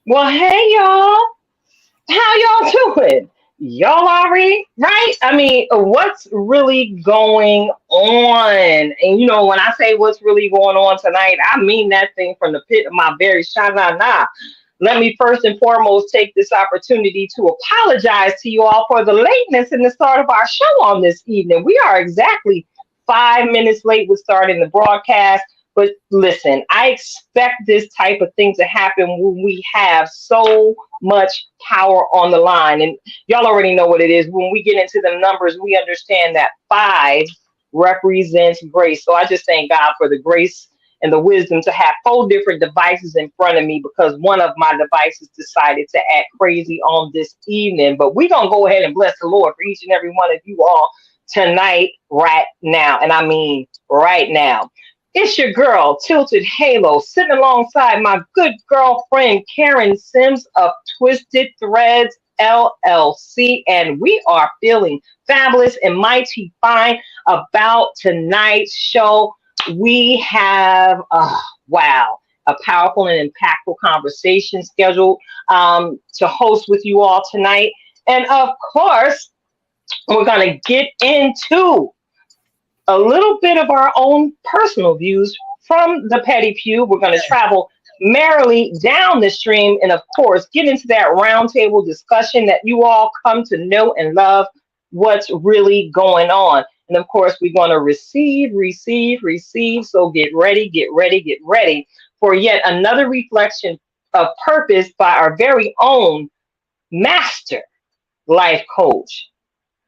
Well, hey y'all. How y'all doing? Y'all already right? I mean, what's really going on? And when I say what's really going on tonight, I mean that thing from the pit of my very shana. Let me first and foremost take this opportunity to apologize to you all for the lateness in the start of our show on this evening. We are exactly 5 minutes late with starting the broadcast. But listen, I expect this type of thing to happen when we have so much power on the line. And y'all already know what it is. When we get into the numbers, we understand that five represents grace. So I just thank God for the grace and the wisdom to have four different devices in front of me because one of my devices decided to act crazy on this evening. But we're going to go ahead and bless the Lord for each and every one of you all tonight, right now. And I mean right now. It's your girl, Tilted Halo, sitting alongside my good girlfriend, Karen Sims of Twisted Threads LLC. And we are feeling fabulous and mighty fine about tonight's show. We have, wow, a powerful and impactful conversation scheduled to host with you all tonight. And of course, we're going to get into a little bit of our own personal views from the Petty Pew. We're going to travel merrily down the stream and, of course, get into that roundtable discussion that you all come to know and love what's really going on. And, of course, we're going to receive. So get ready for yet another reflection of purpose by our very own master life coach,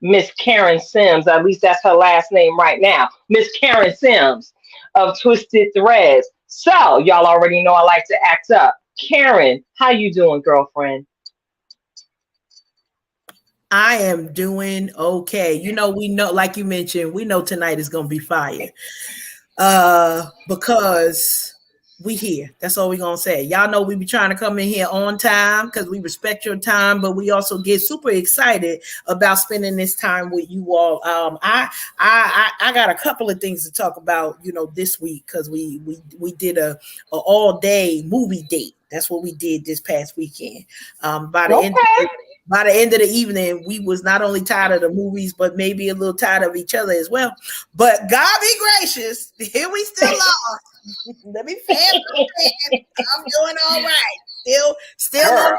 Miss Karen Sims, at least that's her last name right now. Miss Karen Sims of Twisted Threads. So y'all already know I like to act up. Karen, how you doing, girlfriend? I am doing okay. We know, like you mentioned, we know tonight is gonna be fire. Because we here. That's all we're gonna say. Y'all know we be trying to come in here on time because we respect your time, but we also get super excited about spending this time with you all. I got a couple of things to talk about, this week because we did a all day movie date. That's what we did this past weekend. By the end of the evening, we was not only tired of the movies, but maybe a little tired of each other as well. But God be gracious, here we still are. Let me fan. I'm doing all right. Still on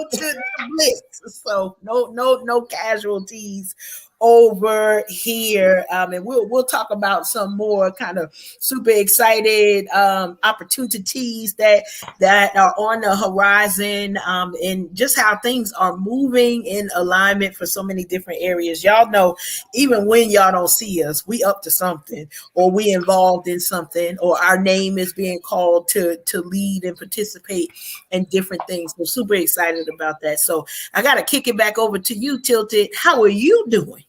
to bliss. So no casualties over here. And we'll talk about some more kind of super excited opportunities that are on the horizon, and just how things are moving in alignment for so many different areas. Y'all know, even when y'all don't see us, we up to something, or we involved in something, or our name is being called to lead and participate in different things. We're super excited about that. So I got to kick it back over to you, Tilted. How are you doing?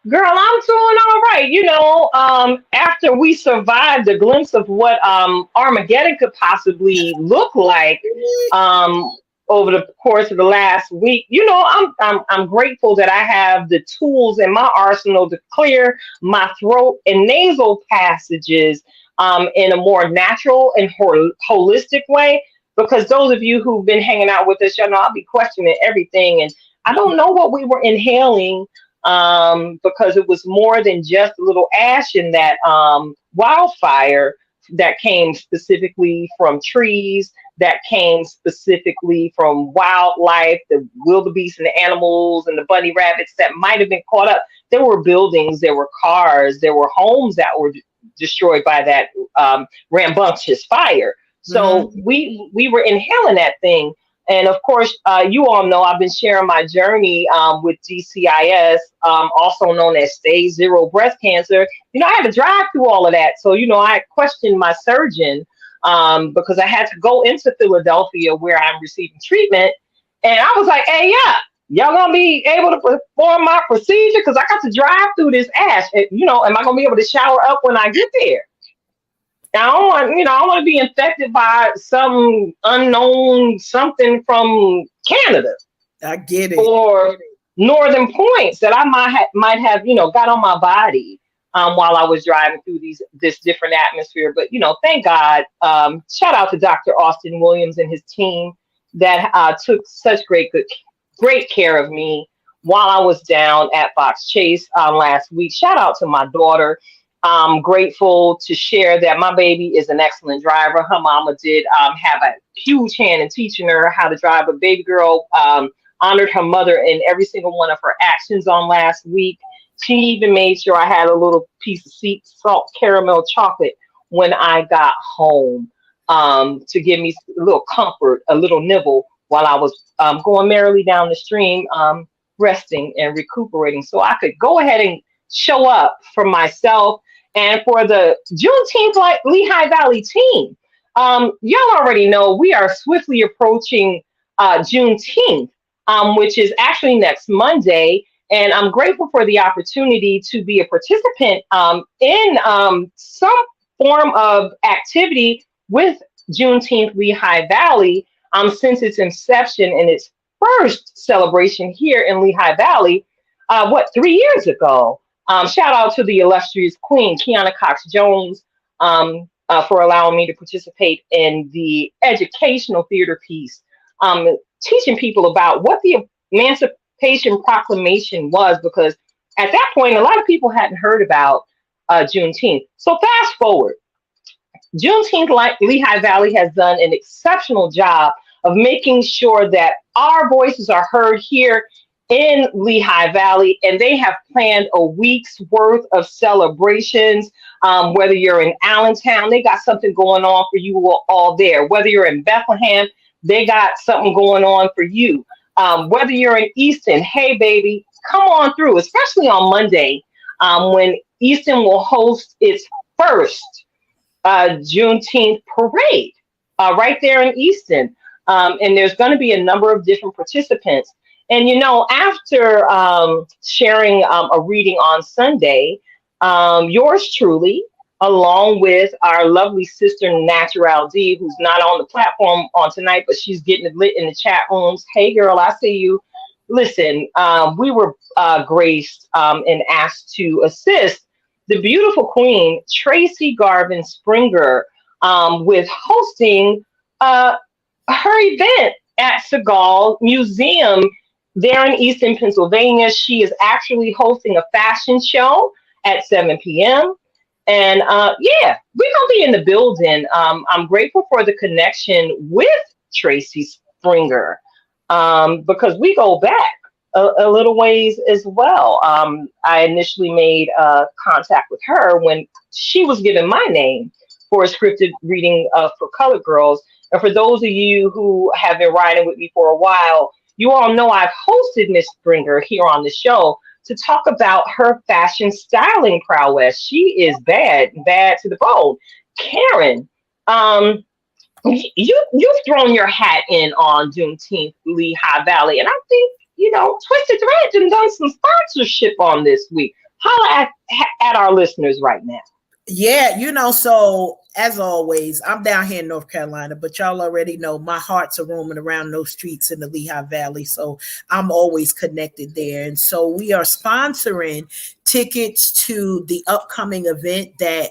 Girl, I'm doing all right. After we survived a glimpse of what Armageddon could possibly look like over the course of the last week, I'm grateful that I have the tools in my arsenal to clear my throat and nasal passages in a more natural and holistic way. Because those of you who've been hanging out with us, I'll be questioning everything, and I don't know what we were inhaling. Because it was more than just a little ash in that wildfire that came specifically from trees, that came specifically from wildlife, the wildebeest and the animals and the bunny rabbits that might have been caught up. There were buildings, there were cars, there were homes that were destroyed by that rambunctious fire. So we were inhaling that thing. And of course, you all know I've been sharing my journey with DCIS, also known as Stage 0 breast cancer. I had to drive through all of that. So, I questioned my surgeon because I had to go into Philadelphia where I'm receiving treatment. And I was like, hey, yeah, y'all going to be able to perform my procedure? Because I got to drive through this ash. Am I going to be able to shower up when I get there? I don't want to be infected by some unknown something from Canada. I get it. Or northern points that I might have got on my body while I was driving through this different atmosphere. But thank God. Shout out to Dr. Austin Williams and his team. that took such great care of me while I was down at Fox Chase last week. Shout out to my daughter. I'm grateful to share that my baby is an excellent driver. Her mama did have a huge hand in teaching her how to drive. But baby girl honored her mother in every single one of her actions on last week. She even made sure I had a little piece of salt caramel chocolate when I got home, to give me a little comfort, a little nibble while I was going merrily down the stream, resting and recuperating. So I could go ahead and show up for myself and for the Juneteenth Lehigh Valley team. Y'all already know we are swiftly approaching Juneteenth, which is actually next Monday. And I'm grateful for the opportunity to be a participant in some form of activity with Juneteenth Lehigh Valley since its inception and its first celebration here in Lehigh Valley, 3 years ago. Shout out to the illustrious Queen, Kiana Cox Jones, for allowing me to participate in the educational theater piece, teaching people about what the Emancipation Proclamation was, because at that point, a lot of people hadn't heard about Juneteenth. So fast forward, Juneteenth Lehigh Valley has done an exceptional job of making sure that our voices are heard here in Lehigh Valley, and they have planned a week's worth of celebrations. Whether you're in Allentown, they got something going on for you all there. Whether you're in Bethlehem, they got something going on for you. Whether you're in Easton, hey baby, come on through, especially on Monday, when Easton will host its first Juneteenth parade right there in Easton. And there's going to be a number of different participants. And, after sharing a reading on Sunday, yours truly, along with our lovely sister, Natural D, who's not on the platform on tonight, but she's getting it lit in the chat rooms. Hey, girl, I see you. Listen, we were graced and asked to assist the beautiful Queen, Tracy Garvin Springer, with hosting her event at Seagal Museum there in Easton, Pennsylvania. She is actually hosting a fashion show at 7 p.m. And yeah, we're going to be in the building. I'm grateful for the connection with Tracy Springer, because we go back a little ways as well. I initially made contact with her when she was given my name for a scripted reading for Colored Girls. And for those of you who have been riding with me for a while, you all know I've hosted Miss Springer here on the show to talk about her fashion styling prowess. She is bad to the bone. Karen, you've thrown your hat in on Juneteenth Lehigh Valley, and I think Twisted Thread and done some sponsorship on this week. Holla at our listeners right now. Yeah, so as always, I'm down here in North Carolina, but y'all already know my hearts are roaming around those streets in the Lehigh Valley. So I'm always connected there. And so we are sponsoring tickets to the upcoming event that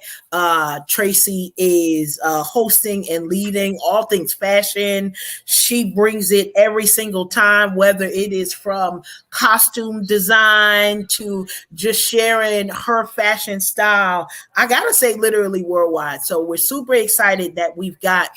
Tracy is hosting and leading, all things fashion. She brings it every single time, whether it is from costume design to just sharing her fashion style. I gotta say, literally worldwide. So we're super excited that we've got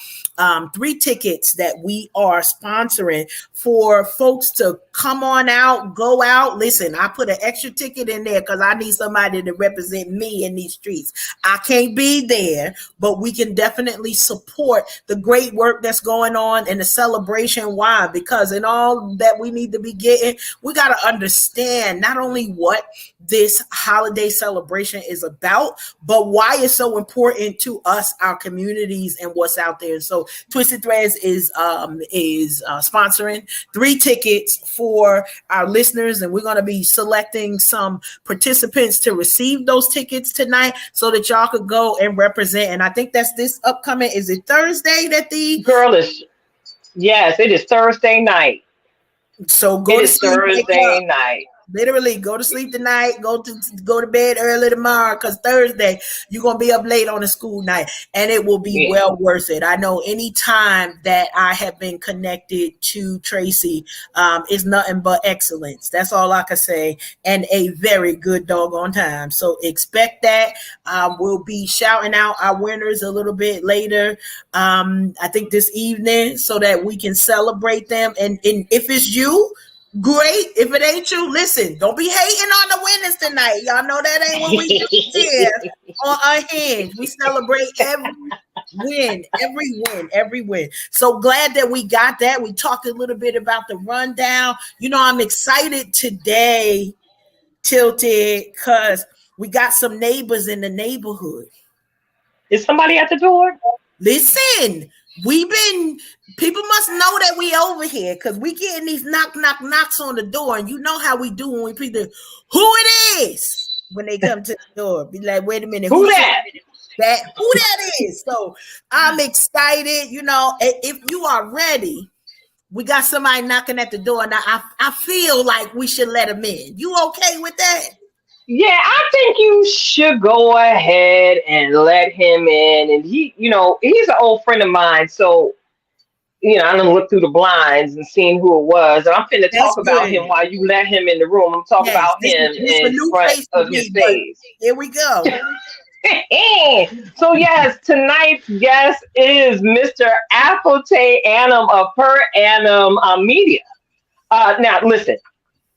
3 tickets that we are sponsoring for folks to come on out, go out. Listen, I put an extra ticket in there because I need somebody to represent me in these streets. I can't be there, but we can definitely support the great work that's going on and the celebration. Why? Because in all that we need to be getting, we got to understand not only what this holiday celebration is about, but why it's so important to us, our communities, and what's out there. And so Twisted Threads is sponsoring 3 tickets for our listeners, and we're going to be selecting some participants to receive those tickets tonight so that y'all could go and represent. And I think that's this upcoming, is it Thursday that the girlish? Yes, it is Thursday night. So go it to is Thursday night. Literally, go to sleep tonight. Go to bed early tomorrow because Thursday you're gonna be up late on a school night, and it will be Yeah. well worth it. I know any time that I have been connected to Tracy is nothing but excellence. That's all I can say, and a very good doggone time. So expect that. We'll be shouting out our winners a little bit later. I think this evening, so that we can celebrate them. And if it's you, great. If it ain't you, listen, don't be hating on the winners tonight. Y'all know that ain't what we do here on Unhinged. We celebrate every win. So glad that we got that. We talked a little bit about the rundown. I'm excited today, Tilted, because we got some neighbors in the neighborhood. Is somebody at the door? Listen, we've been people must know that we over here because we getting these knocks on the door, and you know how we do when we people who it is when they come to the door. Be like, wait a minute, Who that? who that is? So I'm excited. If you are ready, we got somebody knocking at the door. Now I feel like we should let him in. You okay with that? Yeah, I think you should go ahead and let him in. And he's an old friend of mine. So, I done looked through the blinds and seen who it was. And I'm finna That's talk about good. him while you let him in the room. I'm talking Yes, about him this a in new front face for of his me, but face. here we go. So yes, tonight's guest is Mr. Afotey Annum of Per Annum Media. Now listen,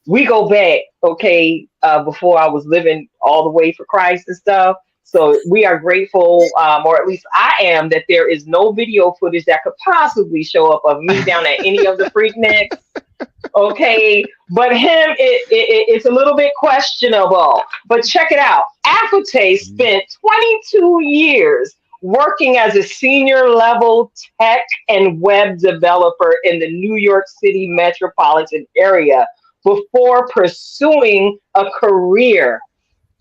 we go back, okay, before I was living all the way for Christ and stuff. So we are grateful, or at least I am, that there is no video footage that could possibly show up of me down at any of the Freakniks. Okay, but it's a little bit questionable. But check it out. Afotey spent 22 years working as a senior level tech and web developer in the New York City metropolitan area before pursuing a career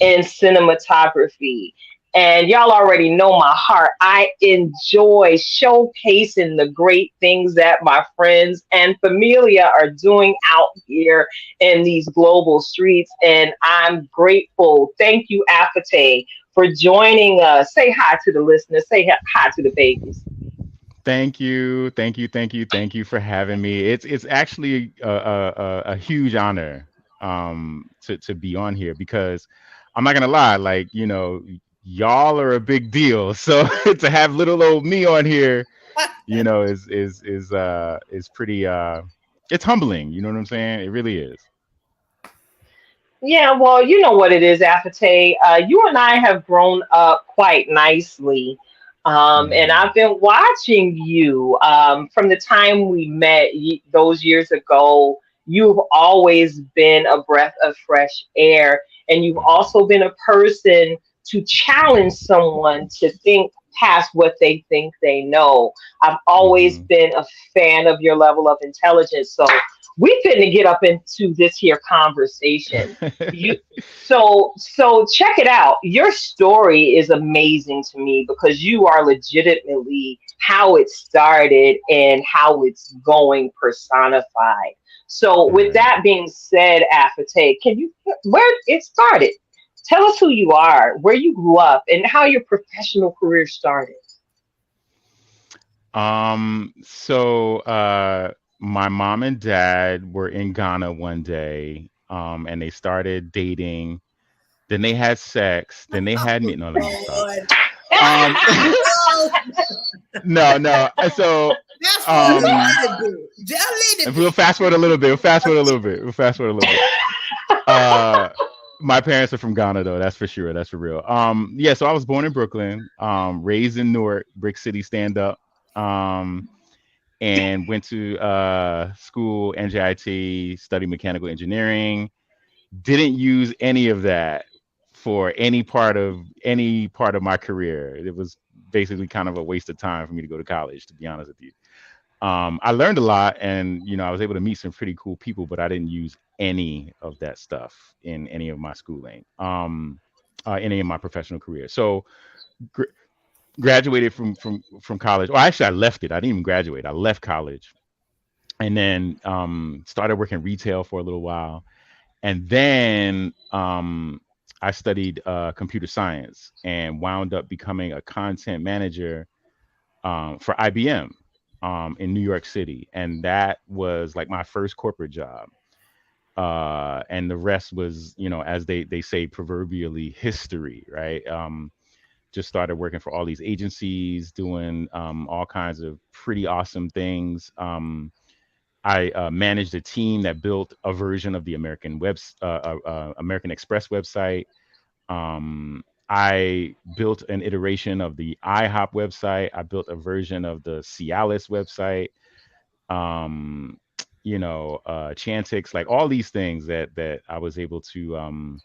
in cinematography. And y'all already know my heart. I enjoy showcasing the great things that my friends and familia are doing out here in these global streets. And I'm grateful. Thank you, Afotey, for joining us. Say hi to the listeners. Say hi to the babies. Thank you, thank you, thank you, thank you for having me. It's actually a huge honor to be on here because I'm not gonna lie, like y'all are a big deal. So to have little old me on here, is pretty it's humbling. You know what I'm saying? It really is. Yeah, well, you know what it is, Afate. You and I have grown up quite nicely. And Hmm. I've been watching you from the time we met those years ago. You've always been a breath of fresh air, and you've Hmm. also been a person to challenge someone to think past what they think they know. I've always Hmm. been a fan of your level of intelligence. So we finna get up into this here conversation. You so check it out. Your story is amazing to me because you are legitimately how it started and how it's going personified. So with Right. that being said, Afate, can you where it started? Tell us who you are, where you grew up, and how your professional career started. My mom and dad were in Ghana one day, and they started dating. Then they had sex. Then they had me. No, let me stop. Lord. Um, Oh, no, no. that's for a Um, little bit. Just a little if we'll bit. fast forward a little bit. We'll fast forward a little bit. We'll fast forward a little bit. Uh, my parents are from Ghana, though. That's for sure. That's for real. Yeah. So I was born in Brooklyn, raised in Newark, Brick City, stand up. Um, and went to school, NJIT, studied mechanical engineering. Didn't use any of that for any part of my career. It was basically kind of a waste of time for me to go to college, to be honest with you. I learned a lot, and I was able to meet some pretty cool people, but I didn't use any of that stuff in any of my schooling, any of my professional career. So gr- graduated from college. Or actually, I left it. I didn't even graduate. I left college and then started working retail for a little while. And then I studied computer science and wound up becoming a content manager for IBM in New York City. And that was like my first corporate job. And the rest was, as they say, proverbially history, right? Just started working for all these agencies, doing all kinds of pretty awesome things. I managed a team that built a version of the American Express website. I built an iteration of the IHOP website. I built a version of the Cialis website. Um, Chantix, like all these things that I was able to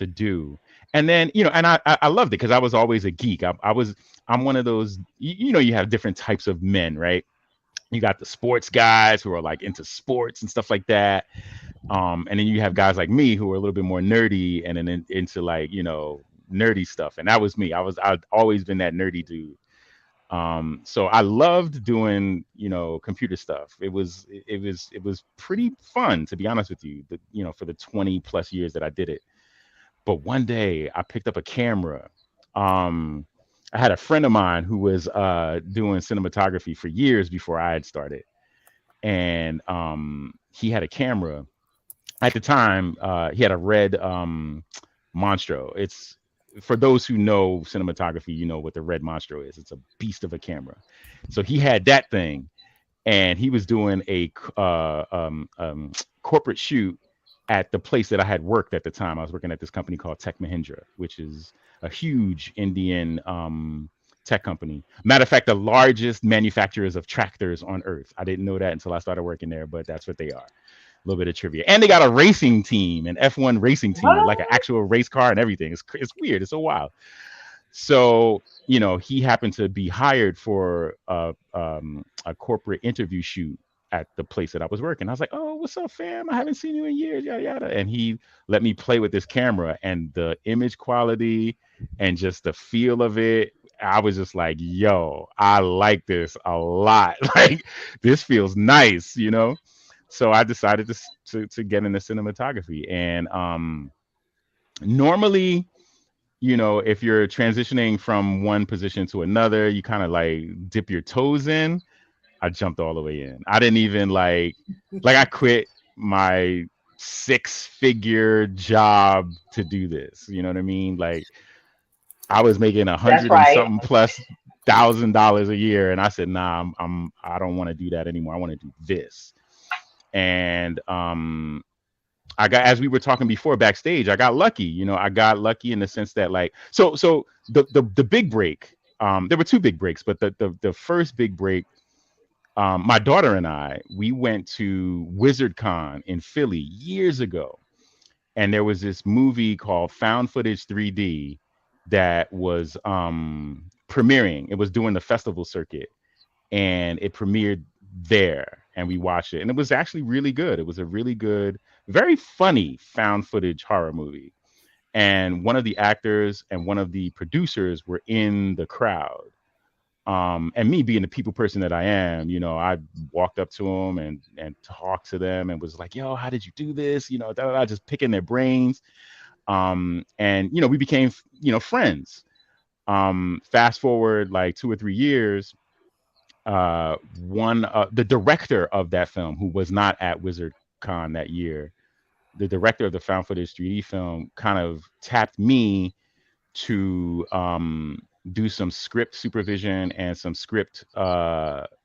do. And then, and I loved it because I was always a geek. I'm one of those, you have different types of men, right? You got the sports guys who are like into sports and stuff like that. And then you have guys like me who are a little bit more nerdy and then into like, nerdy stuff. And that was me. I'd always been that nerdy dude. So I loved doing, computer stuff. It was pretty fun, to be honest with you, for the 20 plus years that I did it. But one day I picked up a camera. Um, I had a friend of mine who was doing cinematography for years before I had started, and he had a camera. At the time, he had a red Monstro. It's for those who know cinematography, you know what the red Monstro is. It's a beast of a camera. So he had that thing, and he was doing a corporate shoot at the place that I had worked at the time. I was working at this company called Tech Mahindra, which is a huge Indian tech company. Matter of fact, the largest manufacturers of tractors on earth. I didn't know that until I started working there, but that's what they are. A little bit of trivia. And they got a racing team, an F1 racing team, with like an What? actual race car and everything. It's weird. It's so wild. So, he happened to be hired for a corporate interview shoot at the place that I was working. I was like, "Oh, what's up, fam? I haven't seen you in years, yada yada." And he let me play with this camera, and the image quality and just the feel of it. I was just like, "Yo, I like this a lot. Like, this feels nice." So I decided to get into cinematography, and normally, if you're transitioning from one position to another, you kind of like dip your toes in. I jumped all the way in. I didn't even like I quit my six-figure job to do this. You know what I mean? Like I was making a That's hundred and right. something plus $1,000 a year, and I said, "Nah, I don't want to do that anymore. I want to do this." And I got, as we were talking before backstage, I got lucky. I got lucky in the sense that like so the big break. There were two big breaks, but the first big break, my daughter and we went to WizardCon in Philly years ago, and there was this movie called Found Footage 3D that was premiering. It was doing the festival circuit, and it premiered there, and we watched it, and it was actually really good. It was a really good, very funny found footage horror movie. And one of the actors and one of the producers were in the crowd. And me being the people person that I am, I walked up to them and talked to them and was like, "Yo, how did you do this?" Just picking their brains. And we became, friends. Fast forward like 2 or 3 years, the director of that film, who was not at WizardCon that year, the director of the found footage 3D film kind of tapped me to do some script supervision and some script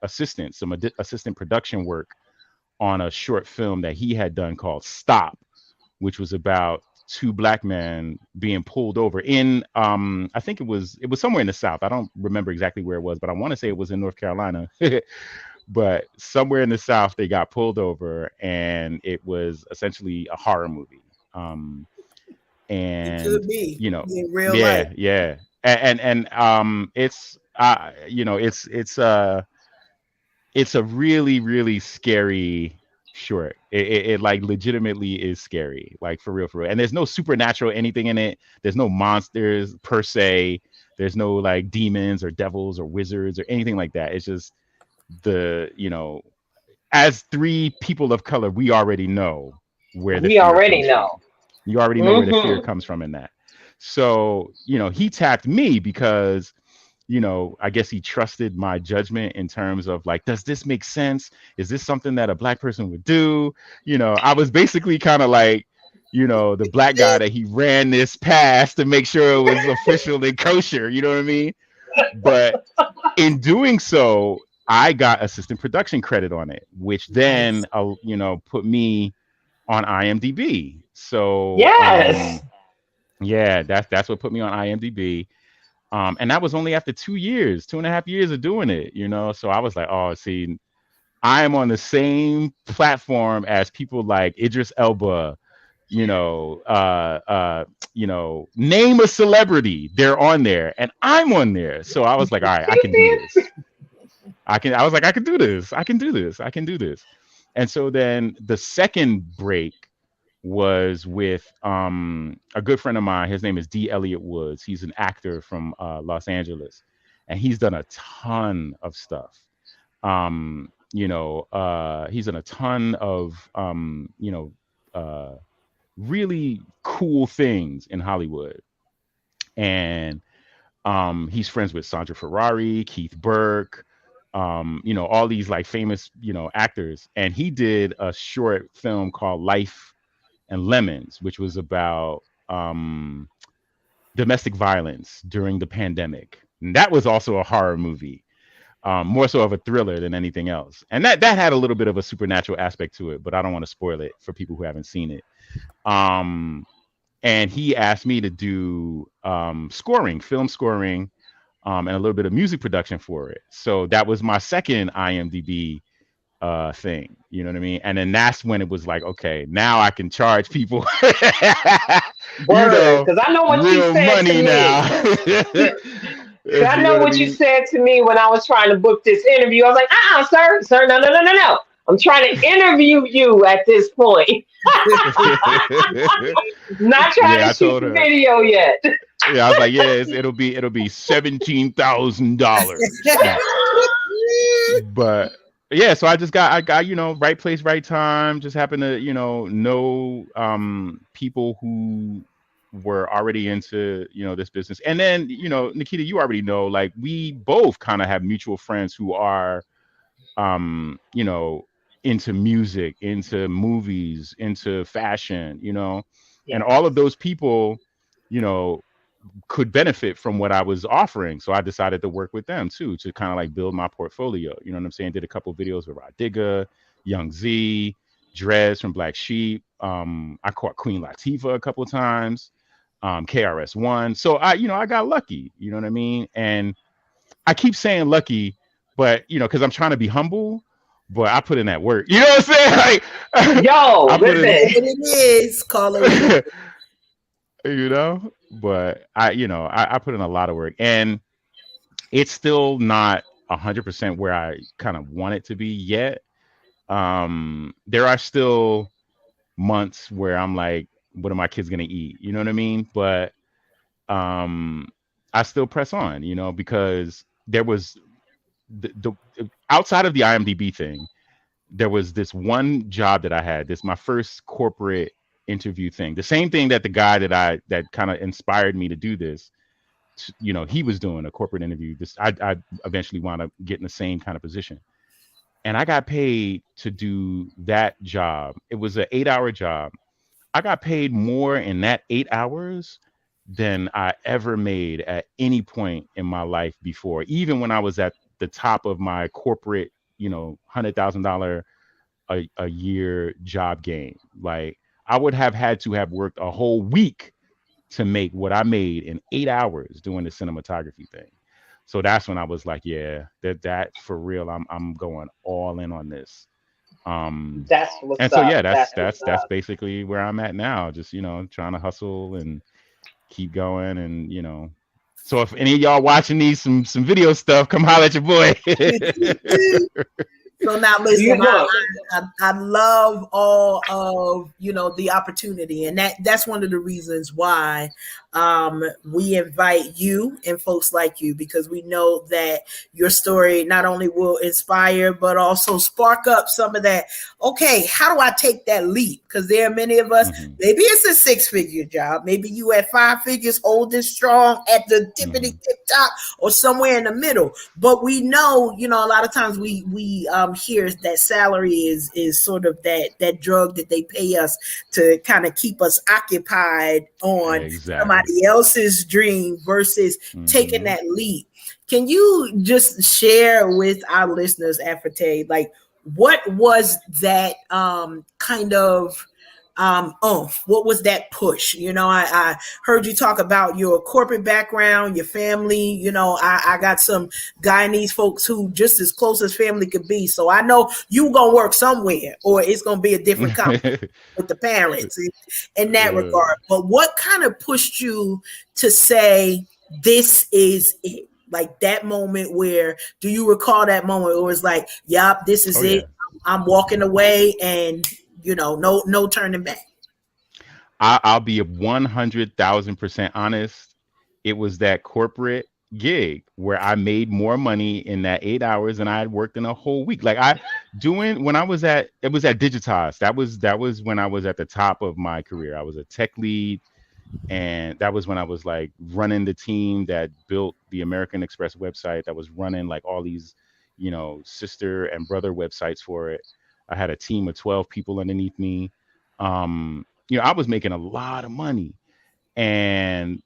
assistance, some assistant production work on a short film that he had done called Stop, which was about two black men being pulled over in I think it was somewhere in the South. I don't remember exactly where it was, but I want to say it was in North Carolina. But somewhere in the South they got pulled over, and it was essentially a horror movie. It And could be you know in real life. yeah, and it's it's a really really scary short. It like legitimately is scary, like for real, and there's no supernatural anything in it. There's no monsters per se. There's no like demons or devils or wizards or anything like that. It's just the as three people of color, we already know where the We fear already comes from. know. You already know where the fear Mm-hmm. comes from in that. So, he tapped me because, I guess he trusted my judgment in terms of like, does this make sense? Is this something that a black person would do? I was basically kind of like, the black guy that he ran this past to make sure it was official and kosher. You know what I mean? But in doing so, I got assistant production credit on it, which then, Nice. put me on IMDb. So, Yes. yeah, that's what put me on IMDb. And that was only after 2 years, 2.5 years of doing it. So I was like, oh, see, I am on the same platform as people like Idris Elba. Name a celebrity, they're on there, and I'm on there. So I was like, all right, I can do this. I was like, I can do this. I can do this. I can do this. And so then the second break was with a good friend of mine. His name is D. Elliott Woods. He's an actor from Los Angeles, and he's done a ton of stuff. He's done a ton of uh, really cool things in Hollywood, and he's friends with Sandra Ferrari, Keith Burke, all these like famous, actors. And he did a short film called Life and Lemons, which was about domestic violence during the pandemic. And that was also a horror movie, more so of a thriller than anything else. And that had a little bit of a supernatural aspect to it, but I don't want to spoil it for people who haven't seen it. And he asked me to do scoring, film scoring, and a little bit of music production for it. So that was my second IMDb thing. You know what I mean? And then that's when it was like, okay, now I can charge people, Word. Because I know what you real said to money me. now. If I you know know what I what you mean. said to me when I was trying to book this interview. I was like, sir, no, no, no, no, no. I'm trying to interview you at this point. Not trying Yeah, to I shoot told the her. video yet. Yeah, I was like, yeah, it'll be $17,000 now. But yeah, so I got right place, right time. Just happened to know people who were already into this business. And then Nikita, you already know, like, we both kind of have mutual friends who are into music, into movies, into fashion, and all of Yes. those people, you know could benefit from what I was offering. So I decided to work with them too, to kind of like build my portfolio. You know what I'm saying? Did a couple of videos with Rod Digger, Young Z, Drez from Black Sheep. I caught Queen Latifah a couple of times, KRS-One. So I got lucky, you know what I mean? And I keep saying lucky, but because I'm trying to be humble, but I put in that work. You know what I'm saying? Like, Yo, I put in Call it listen. what it is. Call it what it is. but I put in a lot of work, and it's still not 100% where I kind of want it to be yet. There are still months where I'm like, what are my kids gonna eat? You know what I mean? But um, I still press on, because there was the outside of the IMDb thing, there was this one job that I had. This my first corporate interview thing. The same thing that the guy that kind of inspired me to do this, he was doing a corporate interview. I eventually wound up getting the same kind of position, and I got paid to do that job. It was an 8-hour job. I got paid more in that 8 hours than I ever made at any point in my life before, even when I was at the top of my corporate, $100,000 a year job game. Like, I would have had to have worked a whole week to make what I made in 8 hours doing the cinematography thing. So that's when I was like, yeah, that for real, I'm going all in on this. That's And what's so up. yeah, That's that's what's that's up. basically where I'm at now. Just trying to hustle and keep going, and So if any of y'all watching these some video stuff, come holler at your boy. So now You listen, look. I love all of the opportunity, and that's one of the reasons why we invite you and folks like you, because we know that your story not only will inspire but also spark up some of that. Okay, how do I take that leap? Because there are many of us. Mm-hmm. Maybe it's a 6-figure job. Maybe you at 5 figures, old and strong, at the tippity Mm-hmm. tip top, or somewhere in the middle. But we know, a lot of times we hear that salary is sort of that drug that they pay us to kind of keep us occupied on Exactly. somebody else's dream versus taking Mm-hmm. that leap. Can you just share with our listeners, Afotey, like what was that kind of what was that push? I heard you talk about your corporate background, your family. I got some Guyanese folks who just as close as family could be. So I know you gonna work somewhere, or it's gonna be a different conversation with the parents in that regard. But what kind of pushed you to say this is it? Like that moment where, do you recall that moment where it was like, yup, this is Oh it. yeah. I'm walking away, and no turning back. I'll be 100,000% honest. It was that corporate gig where I made more money in that 8 hours than I had worked in a whole week. Like I doing when I was at it was at Digitas. That was when I was at the top of my career. I was a tech lead, and that was when I was like running the team that built the American Express website, that was running like all these, sister and brother websites for it. I had a team of 12 people underneath me. I was making a lot of money. And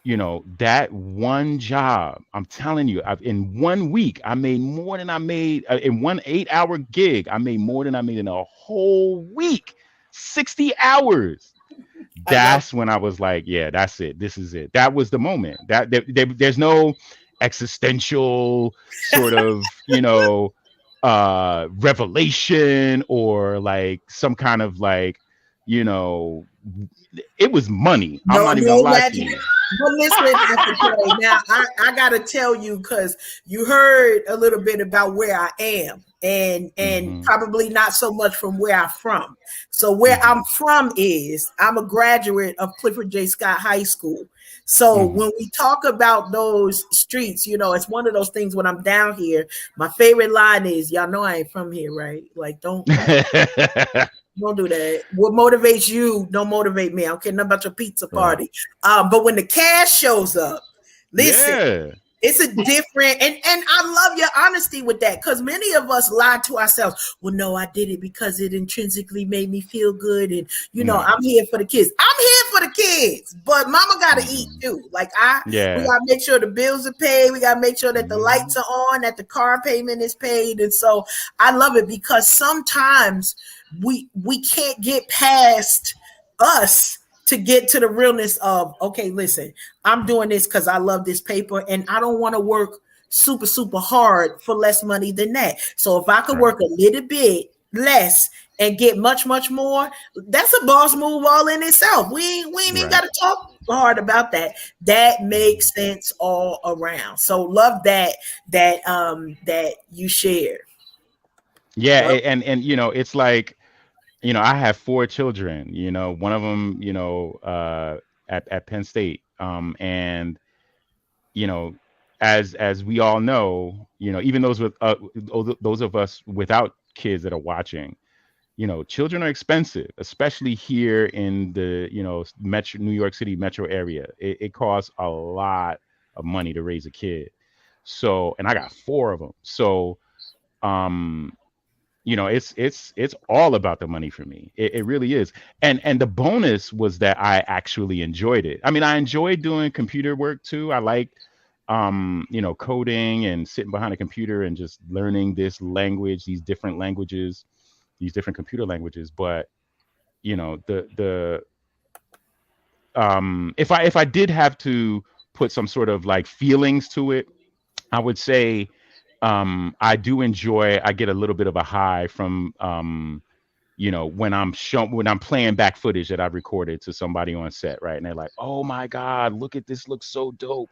that one job, I'm telling you, in 1 week I made more than I made in one 8-hour gig. I made more than I made in a whole week, 60 hours. I love That's when I was like, yeah, that's it. This is it. That was the moment. There's no existential sort of, revelation, or like some kind of like, you know, it was money. I'm no not even gonna lie to magic. you. But listen, Afotey, now I gotta tell you, because you heard a little bit about where I am, and Hmm. probably not so much from where I'm from. So where I'm Hmm. from is I'm a graduate of Clifford J. Scott High School. So Hmm. when we talk about those streets, it's one of those things. When I'm down here, my favorite line is, "Y'all know I ain't from here, right? Like, don't do that. What motivates you don't motivate me. I don't care nothing about your pizza Right. party. But when the cash shows up, listen, Yeah. it's a different, and I love your honesty with that, because many of us lie to ourselves. Well, no, I did it because it intrinsically made me feel good, and No. I'm here for the kids. I'm here for the kids, but mama gotta eat Hmm. too. Like we Yeah. gotta make sure the bills are paid. We gotta make sure that the Hmm. lights are on, that the car payment is paid, and so I love it, because sometimes we can't get past us to get to the realness of, okay, listen, I'm doing this because I love this paper, and I don't want to work super, super hard for less money than that. So if I could Right. work a little bit less and get much, much more, that's a boss move all in itself. We ain't even got Right. to talk hard about that. That Hmm. makes sense all around. So love that you shared. Yeah, Love. and it's like, I have four children. One of them, at Penn State. And you know, as we all know, even those of us without kids that are watching, children are expensive, especially here in the metro New York City metro area. It costs a lot of money to raise a kid. So, and I got four of them. So, um, it's all about the money for me. It really is. And the bonus was that I actually enjoyed it. I mean, I enjoyed doing computer work too. I like coding and sitting behind a computer and just learning this language, these different computer languages. But the if I did have to put some sort of like feelings to it, I would say I get a little bit of a high from when I'm playing back footage that I've recorded to somebody on set, right? And they're like, "Oh my God, look at this, looks so dope."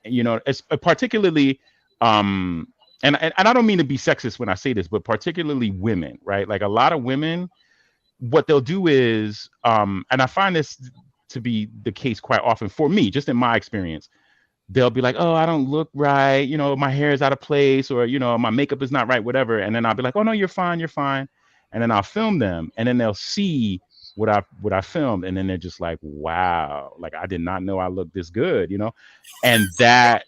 And, it's particularly um and I don't mean to be sexist when I say this, but particularly women, right? Like a lot of women, what they'll do is, and I find this to be the case quite often for me, just in my experience. They'll be like, "Oh, I don't look right, my hair is out of place, or my makeup is not right, whatever." And then I'll be like, "Oh no, you're fine, you're fine." And then I'll film them, and then they'll see what I filmed, and then they're just like, "Wow, like I did not know I looked this good." And that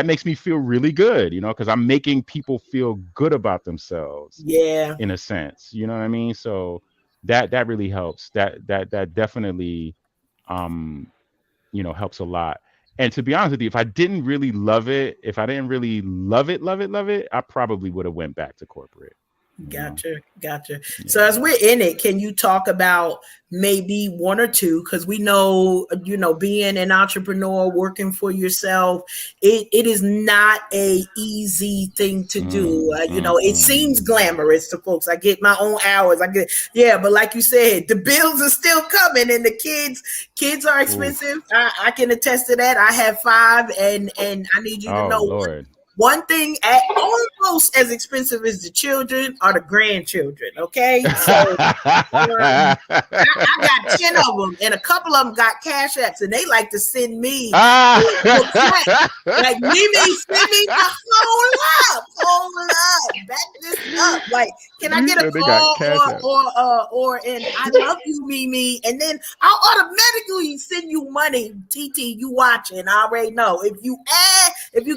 makes me feel really good, because I'm making people feel good about themselves Yeah, in a sense. You know what I mean? So that really helps. That definitely um helps a lot. And to be honest with you, if I didn't really love it, I probably would have went back to corporate. You know? Gotcha. So Yeah. as we're in it, can you talk about maybe one or two? Because we know, being an entrepreneur, working for yourself, it is not a easy thing to do. It seems Mm. glamorous to folks. I get my own hours. Yeah, but like you said, the bills are still coming, and the kids are expensive. Oof. I can attest to that. I have five, and I need you to Oh know Lord. one thing almost as expensive as the children are the grandchildren. Okay, so I got 10 of them, and a couple of them got cash apps, and they like to send me the crack. Like, Mimi, send me the hold up, back this up. Like, can I You get a said they got call cash app. or and I love you, Mimi, and then I'll automatically send you money. TT, you watching? I already know. If you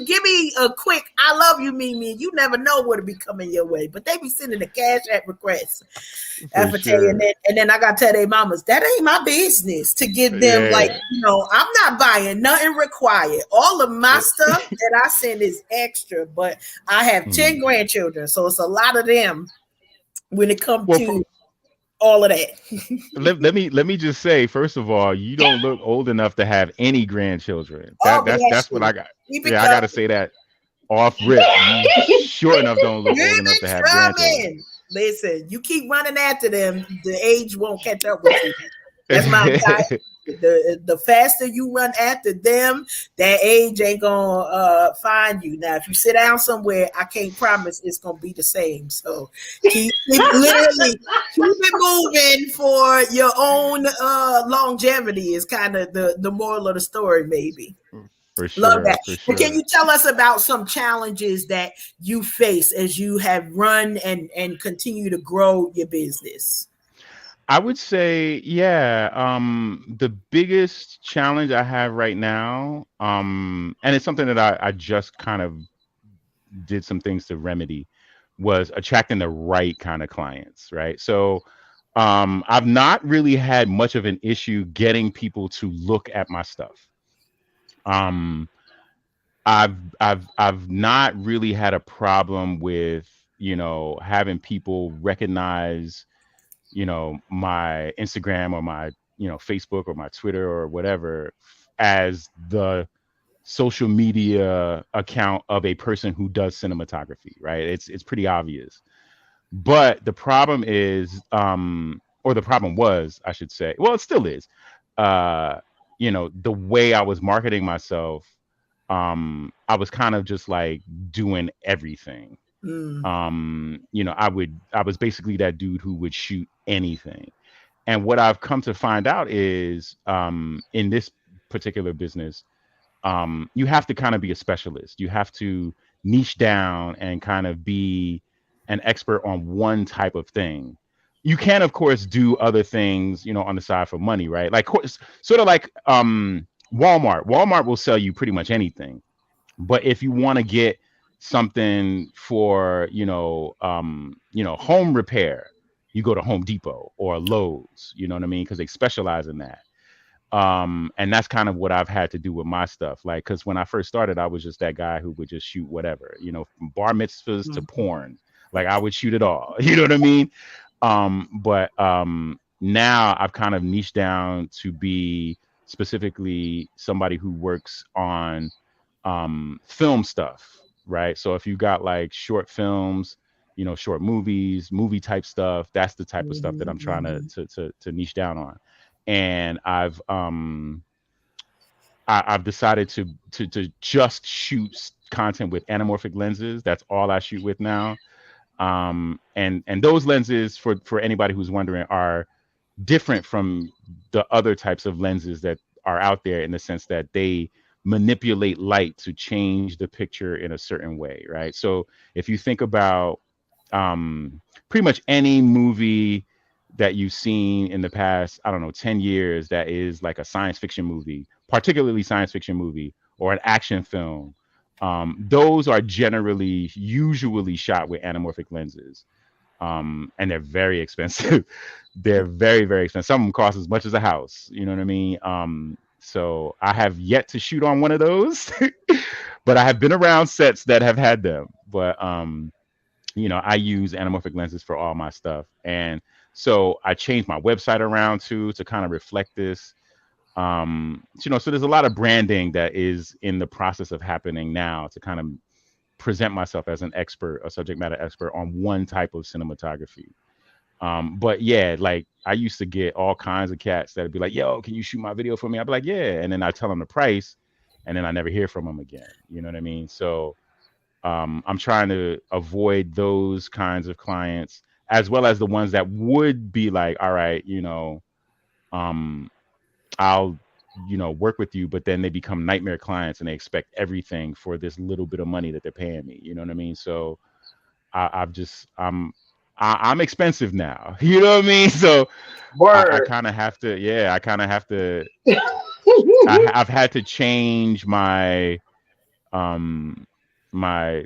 give me a quick, I love you, Mimi, you never know what'll be coming your way. But they be sending the cash app requests. For Afotey, and sure. then I gotta tell their mamas that ain't my business to give them, like, Yeah. I'm not buying nothing required. All of my stuff that I send is extra, but I have 10 Mm. grandchildren, so it's a lot of them when it comes Well, to all of that. let me just say, first of all, you don't look old enough to have any grandchildren. Oh, That's bless what I you. got. Keep it Yeah, I got to coming. say that off rip. You sure enough don't look Keep old enough to it have grandchildren. coming. Listen, you keep running after them, the age won't catch up with you. That's my entire. The faster you run after them, that age ain't gonna find you. Now, if you sit down somewhere, I can't promise it's gonna be the same. So literally keep it moving for your own longevity is kind of the moral of the story, maybe. For Love sure, that. for But can sure. you tell us about some challenges that you face as you have run and continue to grow your business? I would say, yeah, the biggest challenge I have right now, and it's something that I just kind of did some things to remedy, was attracting the right kind of clients, right? So, I've not really had much of an issue getting people to look at my stuff. Um, I've not really had a problem with, having people recognize, my Instagram or my, Facebook or my Twitter or whatever as the social media account of a person who does cinematography, right? It's pretty obvious. But the problem is, or the problem was, I should say, well, it still is, uh, the way I was marketing myself, I was kind of just like doing everything. Mm, I was basically that dude who would shoot anything. And what I've come to find out is, in this particular business, you have to kind of be a specialist. You have to niche down and kind of be an expert on one type of thing. You can, of course, do other things, on the side for money, right? Like, sort of like, Walmart. Walmart will sell you pretty much anything. But if you want to get something for, home repair, you go to Home Depot or Lowe's. You know what I mean? Because they specialize in that. And that's kind of what I've had to do with my stuff. Like, because when I first started, I was just that guy who would just shoot whatever, from bar mitzvahs to mm, porn. Like, I would shoot it all. You know what I mean? But now I've kind of niched down to be specifically somebody who works on, film stuff, right? So if you got like short films, short movies, movie type stuff, that's the type of stuff that mhm, I'm trying to mhm. to niche down on. And I've decided to just shoot content with anamorphic lenses. That's all I shoot with now. And those lenses, for anybody who's wondering, are different from the other types of lenses that are out there, in the sense that they manipulate light to change the picture in a certain way, right? So if you think about pretty much any movie that you've seen in the past, I don't know, 10 years, that is like a science fiction movie, particularly science fiction movie, or an action film, those are generally usually shot with anamorphic lenses. And they're very expensive. They're very, very expensive. Some of them cost as much as a house. You know what I mean? So I have yet to shoot on one of those, but I have been around sets that have had them. But I use anamorphic lenses for all my stuff, and so I changed my website around too to kind of reflect this. So there's a lot of branding that is in the process of happening now to kind of present myself as an expert, a subject matter expert on one type of cinematography. But yeah, like I used to get all kinds of cats that'd be like, "Yo, can you shoot my video for me?" I'd be like, "Yeah," and then I tell them the price, and then I never hear from them again. You know what I mean? So I'm trying to avoid those kinds of clients, as well as the ones that would be like, "All right, um, I'll work with you," but then they become nightmare clients and they expect everything for this little bit of money that they're paying me. You know what I mean? So I'm expensive now. You know what I mean? So I Word. kind of have to. Yeah, I kind of have to. I've had to change my my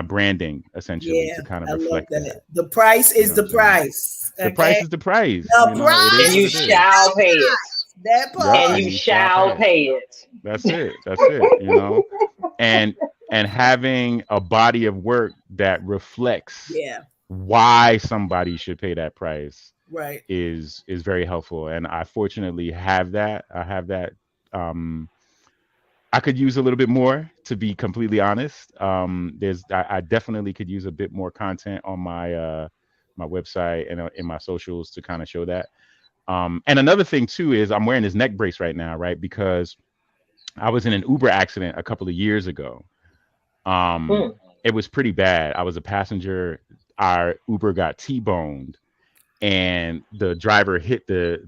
branding essentially Yeah, to kind of I love reflect that. that. The price You is know the what I'm saying? price. The price Okay. is the price. The It is And what you price it is. shall pay it. that Yep, And part. and you you shall pay shall it. pay it. That's it. That's it. And having a body of work that reflects Yeah, why somebody should pay that price right. is very helpful. And I fortunately have that. I have that. Um, I could use a little bit more, to be completely honest. I definitely could use a bit more content on my website and in my socials to kind of show that. And another thing too is I'm wearing this neck brace right now, right? Because I was in an Uber accident a couple of years ago. Um, Mm. it was pretty bad. I was a passenger. Our Uber got T-boned, and the driver hit the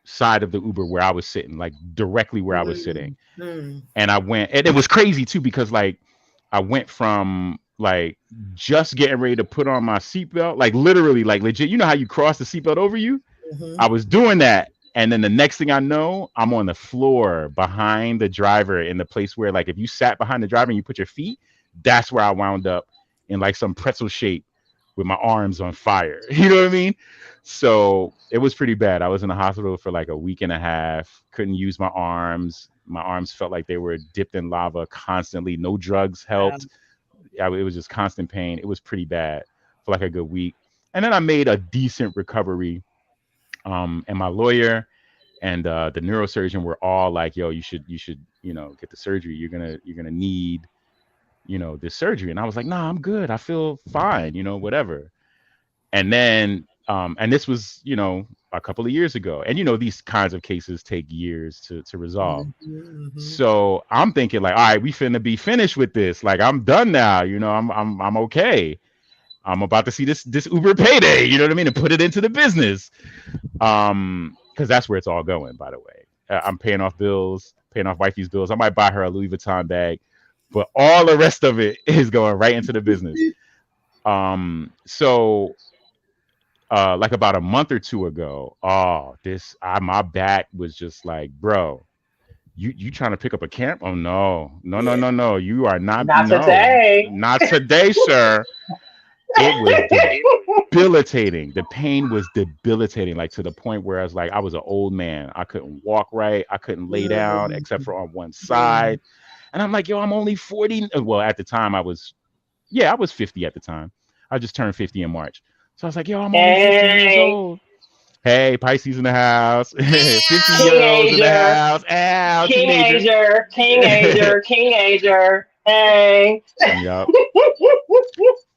side of the Uber where I was sitting, like directly where I was sitting. Mm, mm, And I went, and it was crazy too, because like I went from like just getting ready to put on my seatbelt, like literally, like legit. You know how you cross the seatbelt over you? I mhm. was doing that. And then the next thing I know, I'm on the floor behind the driver, in the place where, like, if you sat behind the driver and you put your feet, that's where I wound up, in like some pretzel shape with my arms on fire. You know what I mean? So it was pretty bad. I was in the hospital for like a week and a half, couldn't use my arms. My arms felt like they were dipped in lava constantly. No drugs Wow. helped. It was just constant pain. It was pretty bad for like a good week. And then I made a decent recovery. And my lawyer and the neurosurgeon were all like, "Yo, you should get the surgery. You're gonna need this surgery." And I was like, "Nah, I'm good. I feel fine. Whatever." And then and this was a couple of years ago, and these kinds of cases take years to resolve. Mhm, mhm. So I'm thinking like, all right, we finna be finished with this. Like, I'm done now. I'm okay. I'm about to see this Uber payday. You know what I mean? And put it into the business. Because that's where it's all going, by the way. I'm paying off bills, paying off wifey's bills. I might buy her a Louis Vuitton bag, but all the rest of it is going right into the business. So like about a month or two ago, my back was just like, bro, you trying to pick up a camp? Oh no, no, no, Yeah. no, no. You are not, Not no, today. not today, sir. It was debilitating. The pain was debilitating, like to the point where I was an old man. I couldn't walk right. I couldn't lay down Mm, except for on one mm. side. And I'm like, yo, I'm only 40. Well, at the time I was 50 at the time. I just turned 50 in March. So I was like, yo, I'm only 50 years Hey, old. Hey, Pisces in the house. 50-year-olds in the teenager, house. Ow, teenager. teenager, teenager, teenager. Hey. Yep.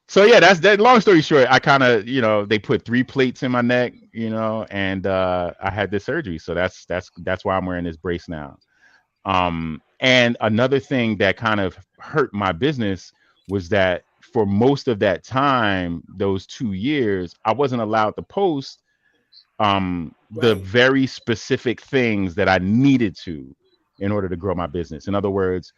So yeah, that's that. Long story short, I kind of, they put 3 plates in my neck, and I had this surgery. So that's why I'm wearing this brace now. And another thing that kind of hurt my business was that for most of that time, those 2 years, I wasn't allowed to post the Right. very specific things that I needed to in order to grow my business. In other words,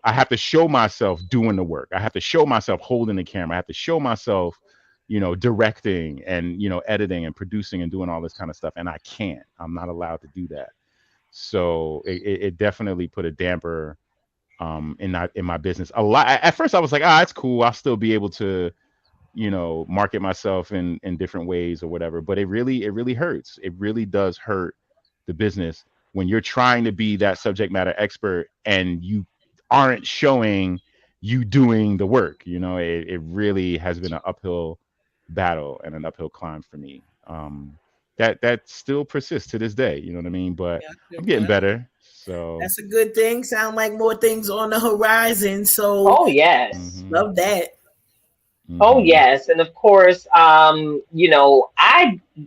I have to show myself doing the work. I have to show myself holding the camera. I have to show myself, directing and, editing and producing and doing all this kind of stuff. And I can't. I'm not allowed to do that. So it definitely put a damper in my business. A lot at first I was like, it's cool. I'll still be able to, market myself in different ways or whatever. But it really hurts. It really does hurt the business when you're trying to be that subject matter expert and you aren't showing you doing the work. It really has been an uphill battle and an uphill climb for me. That still persists to this day. You know what I mean? But Yeah, I'm getting well, better. So that's a good thing. Sound like more things on the horizon. So Oh yes. mhm, love that. Oh mhm. yes, and of course, I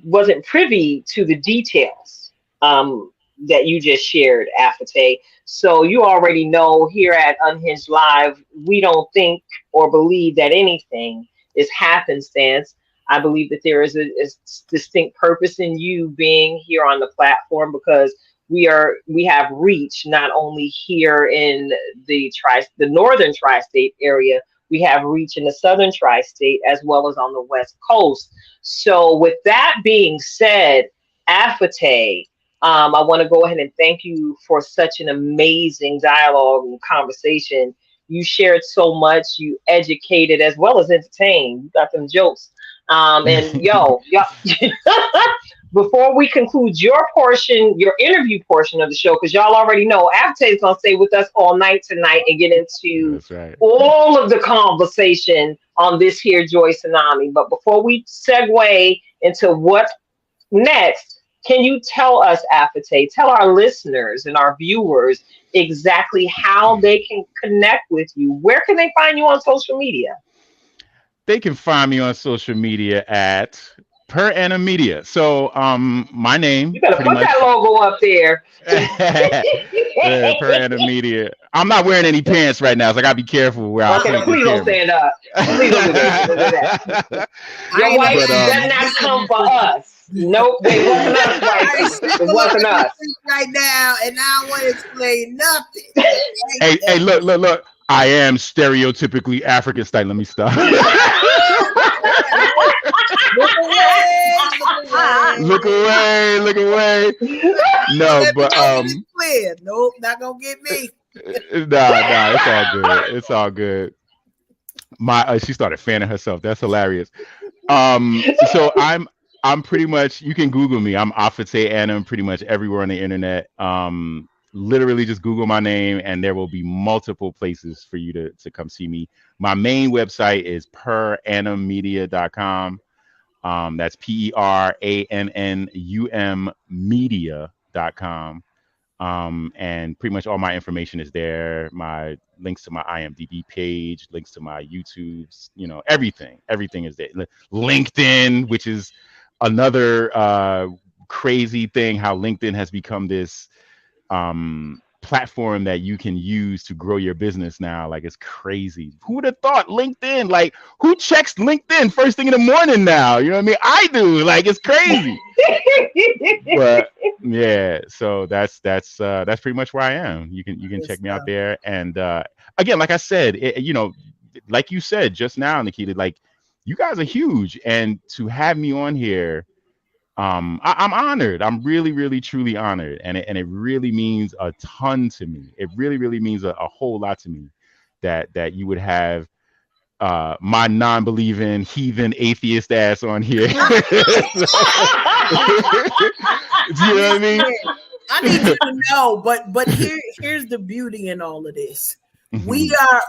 wasn't privy to the details that you just shared, Afate. So you already know here at Unhinged Live, we don't think or believe that anything is happenstance. I believe that there is a distinct purpose in you being here on the platform because we have reach not only here in the northern tri-state area, we have reach in the southern tri-state as well as on the west coast. So with that being said, Afate, I want to go ahead and thank you for such an amazing dialogue and conversation. You shared so much, you educated as well as entertained. You got them jokes. And yo, before we conclude your portion, your interview portion of the show, because y'all already know After is gonna stay with us all night tonight and get into That's right. all of the conversation on this here Joy Tsunami. But before we segue into what's next, can you tell us, Afate, tell our listeners and our viewers exactly how they can connect with you? Where can they find you on social media? They can find me on social media at Per Annum Media. So my name You better pretty put that much logo up there. Per Annum Media. I'm not wearing any pants right now, so I gotta be careful where I Okay, point but this please don't camera. stand up. Please don't do that. Don't do that. I Your ain't wife But does not come for us. Nope, it wasn't us, I wifey. see It you up wasn't in the us. street right now, and I don't want to explain nothing. Right hey, there. look. I am stereotypically African style. Let me stop. Look away, look Look away. away, look away. No, Let me but know when it's clear. Nope, not gonna get me. nah, it's all good. It's all good. My she started fanning herself. That's hilarious. So I'm pretty much, you can Google me. I'm Afotey Annum pretty much everywhere on the internet. Literally just Google my name and there will be multiple places for you to come see me. My main website is perannummedia.com. That's PERANNUM media.com. And pretty much all my information is there. My links to my IMDb page, links to my YouTube's, everything is there. LinkedIn, which is another crazy thing, how LinkedIn has become this platform that you can use to grow your business now. Like, it's crazy. Who would have thought LinkedIn? Like, who checks LinkedIn first thing in the morning now? You know what I mean? I do. Like, it's crazy. But yeah, so that's pretty much where I am. You can Good check me out stuff. there. And again, like I said, like you said just now, Nikita, like, you guys are huge, and to have me on here, I'm honored. I'm really, really, truly honored, and it really means a ton to me. It really, really means a whole lot to me that you would have my non-believing heathen atheist ass on here. Do you know what I mean? Listen, I need you to know, but here's the beauty in all of this. Mhm. We are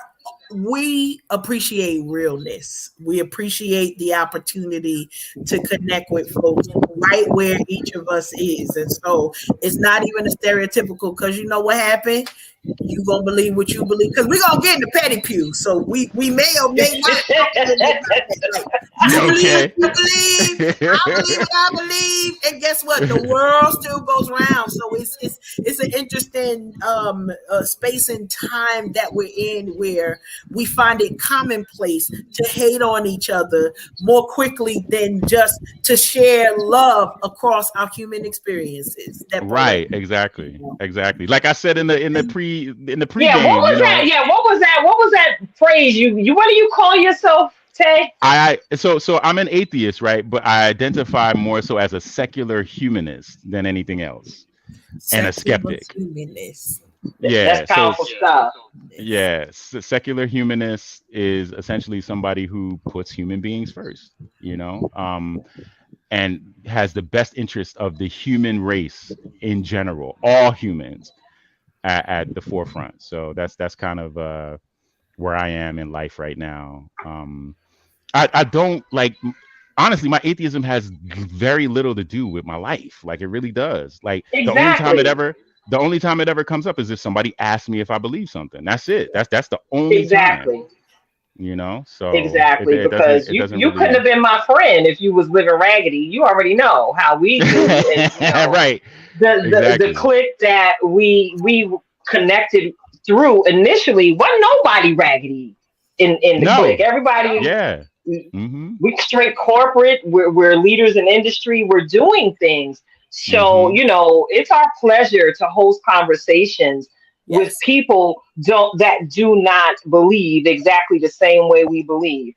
we appreciate realness. We appreciate the opportunity to connect with folks right where each of us is. And so it's not even a stereotypical, because you know what happened? You gonna believe what you believe, because we're gonna get in the petty pew. So we may or may not like, you believe what Okay. you believe, I believe what I believe, and guess what? The world still goes round. So it's an interesting space and time that we're in, where we find it commonplace to hate on each other more quickly than just to share love across our human experiences. That Right, exactly. Like I said in the Yeah, what pregame, was that? Yeah, what was that? What was that phrase? You what do you call yourself, Tay? so I'm an atheist, right? But I identify more so as a secular humanist than anything else, and a secular skeptic. humanist. Yeah, That's powerful stuff. secular humanist is essentially somebody who puts human beings first, and has the best interest of the human race in general, all humans at the forefront. So that's kind of where I am in life right now. I don't like, honestly, my atheism has very little to do with my life. Like, it really does. Like, Exactly. the only time it ever comes up is if somebody asks me if I believe something. That's it. That's the only time. Exactly. So Exactly. Because it doesn't you couldn't really. have been my friend if you was living raggedy. You already know how we do, and Right. the Exactly. clique that we connected through initially wasn't nobody raggedy in the clique. No. Everybody, Yeah. Hmm. we straight corporate. We're leaders in industry. We're doing things. So Hmm. it's our pleasure to host conversations with Yes. people that do not believe exactly the same way we believe.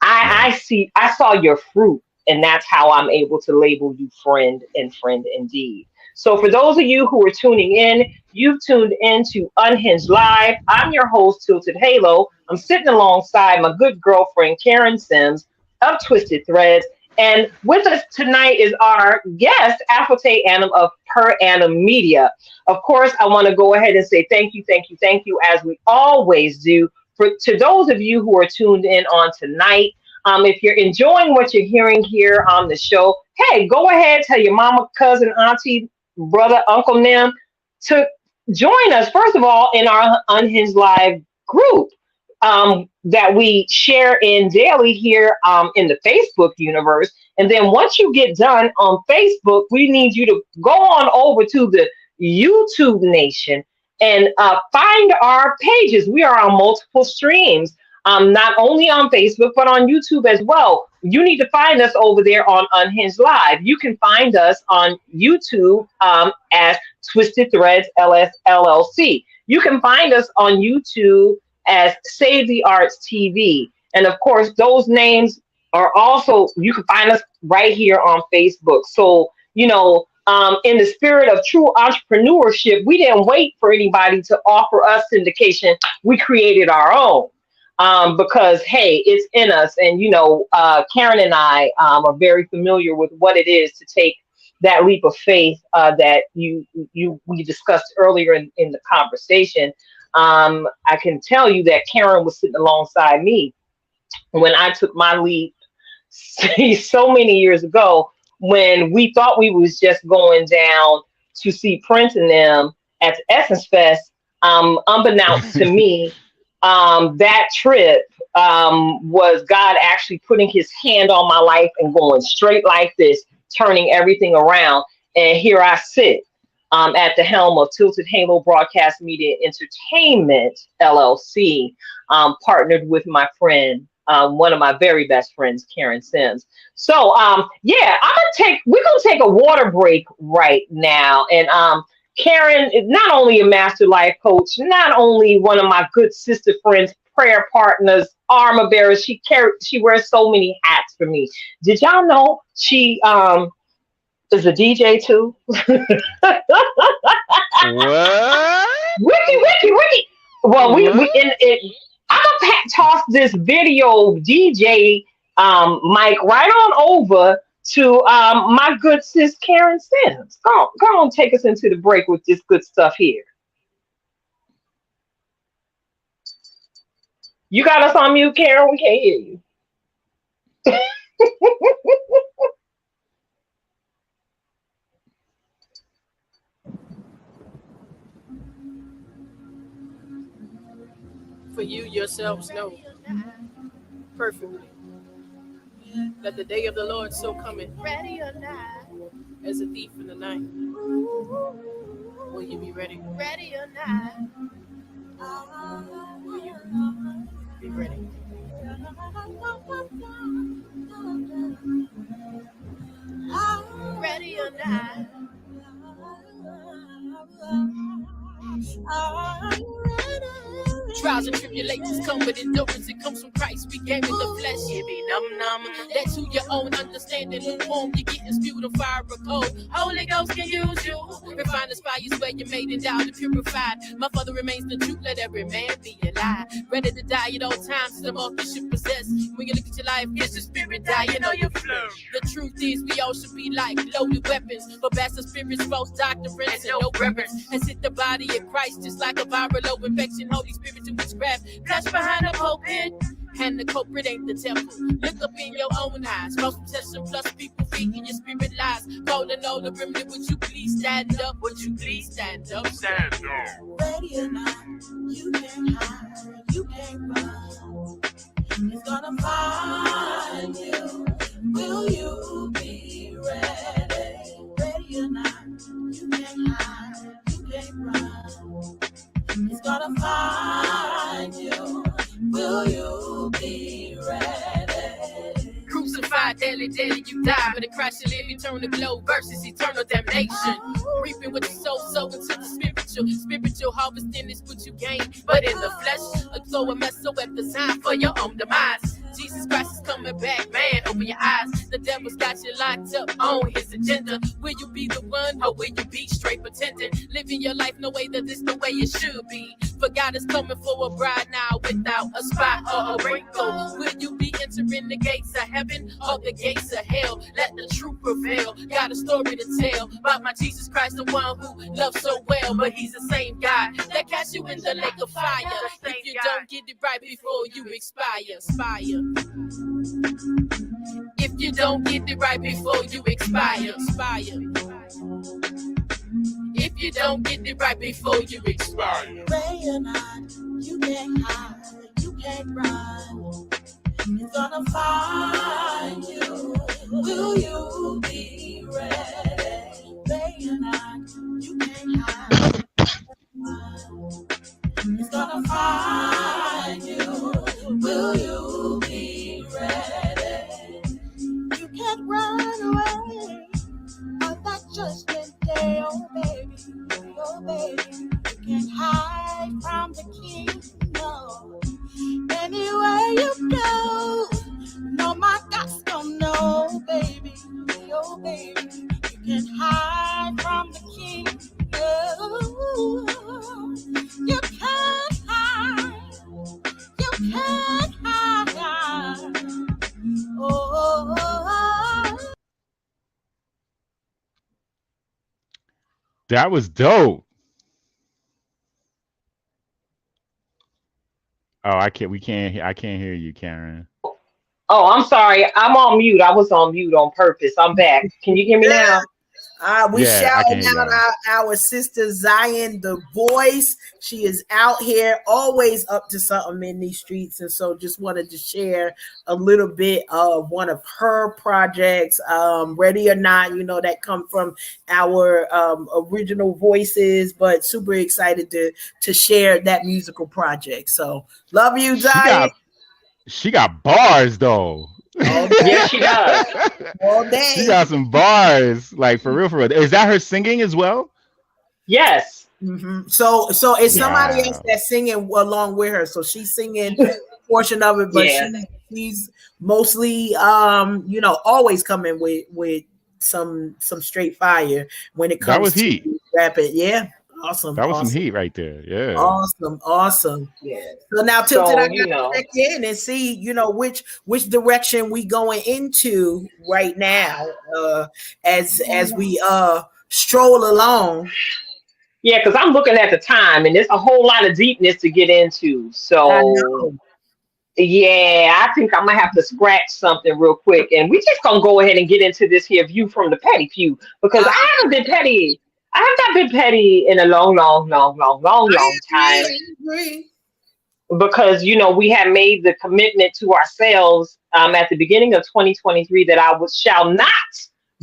Right. I saw your fruit, and that's how I'm able to label you friend and friend indeed. So for those of you who are tuning in, you've tuned in to Unhinged Live. I'm your host, Tilted Halo. I'm sitting alongside my good girlfriend, Karen Sims of Twisted Threads. And with us tonight is our guest, Afotey Annum of Per Annum Media. Of course, I want to go ahead and say thank you, thank you, thank you, as we always do, to those of you who are tuned in on tonight. If you're enjoying what you're hearing here on the show, hey, go ahead, tell your mama, cousin, auntie, brother, uncle, them to join us, first of all, in our Unhinged Live group that we share in daily here in the Facebook universe. And then once you get done on Facebook, we need you to go on over to the YouTube Nation and find our pages. We are on multiple streams, not only on Facebook, but on YouTube as well. You need to find us over there on Unhinged Live. You can find us on YouTube as Twisted Threads LLC. You can find us on YouTube as Save the Arts TV. And of course, those names are also, you can find us right here on Facebook. So, in the spirit of true entrepreneurship, we didn't wait for anybody to offer us syndication. We created our own. Because hey, it's in us, and Karen and I are very familiar with what it is to take that leap of faith that we discussed earlier in the conversation. I can tell you that Karen was sitting alongside me when I took my leap so many years ago, when we thought we was just going down to see Prince and them at the Essence Fest. Unbeknownst to me, that trip was God actually putting his hand on my life and going straight like this, turning everything around. And here I sit at the helm of Tilted Halo Broadcast Media Entertainment, LLC, partnered with my friend, one of my very best friends, Karen Sims. So, we're gonna take a water break right now. And Karen is not only a master life coach, not only one of my good sister friends, prayer partners, armor bearers. She wears so many hats for me. Did y'all know she is a DJ too? What? Wiki. Well, we What? in it. I'm gonna toss this video DJ mic right on over to my good sis Karen Sims. Go on, take us into the break with this good stuff here. You got us on mute, Karen. We can't hear you. For you yourselves know perfectly that the day of the Lord so cometh, ready or not, as a thief in the night. Will you be ready? Ready or not? Will you be ready? Ready or not? Trials and tribulations come with endurance. It comes from Christ. We gave in the flesh. You be numb. That's who your own understanding. Lukewarm, you getting spewed on fire or cold. Holy Ghost can use you. Refine the fires where you're made and down and purified. My Father remains the truth. Let every man be alive. Ready to die at all times. The mark you should possess. When you look at your life, it's the spirit dying on your flesh. The truth is, we all should be like loaded weapons. But bastard spirits, false doctrines, and no reverence. Has hit the body of Christ just like a viral low infection. Holy Spirit to witchcraft, clutch behind the pulpit. And the culprit ain't the temple. Look up in your own eyes. False protection plus people thinking your spirit lies. Calling all the remnant, would you please stand up? Would you please stand up? Stand up. Ready or not, you can't hide, you can't run. It's gonna find you. Will you be ready? Ready or not, you can't hide, you can't run. It's gonna find you. Will you be ready? Crucified daily, you die. But in Christ you live, eternal glow versus eternal damnation. Reaping what you sow into the spiritual harvesting is what you gain. But in the flesh, a throw a mess so at the time for your own demise. Jesus Christ is coming back, man, open your eyes. The devil's got you locked up on his agenda. Will you be the one or will you be straight pretending? Living your life no way that this the way it should be. For God is coming for a bride now without a spot or a wrinkle. Will you be entering the gates of heaven or the gates of hell? Let the truth prevail. Got a story to tell about my Jesus Christ, the one who loves so well. But he's the same God that cast you in the lake of fire. If you don't get it right before you expire. If you don't get it right before you expire. If you don't get it right before you expire. Ready or not, you can't hide, you can't run. It's gonna find you. Will you be ready? Ready or not, you can't hide. It's gonna find you. Will you be ready? You can't run away on that judgment day, oh baby, oh baby. You can't hide from the king, no. Anywhere you go, no, my God's gonna know, baby, oh baby. You can't hide from the king, no. You can't hide, you can't hide. Oh. That was dope. Oh, I can't hear you, Karen. Oh, I'm sorry. I'm on mute. I was on mute on purpose. I'm back. Can you hear me now? We shouting out our sister Zion, the voice. She is out here, always up to something in these streets, and so just wanted to share a little bit of one of her projects, Ready or Not. You know, that come from our original voices, but super excited to share that musical project. So love you, Zion. She got bars though. Yes, she does. All day. She got some bars, like for real, for real. Is that her singing as well? Yes. Mm-hmm. So it's somebody else that's singing along with her. So she's singing a portion of it, but she's mostly always coming with some straight fire when it comes that was to heat. rapping. Yeah. Awesome. That was some heat right there. Yeah. Awesome. Yeah. So now, Tilted, I gotta check in and see, which direction we going into right now, as we stroll along. Yeah, because I'm looking at the time, and there's a whole lot of deepness to get into. So Yeah, I think I'm gonna have to scratch something real quick, and we just gonna go ahead and get into this here view from the petty pew because I, I haven't been petty. I have not been petty in a long agree. time I agree. because we have made the commitment to ourselves at the beginning of 2023 that shall not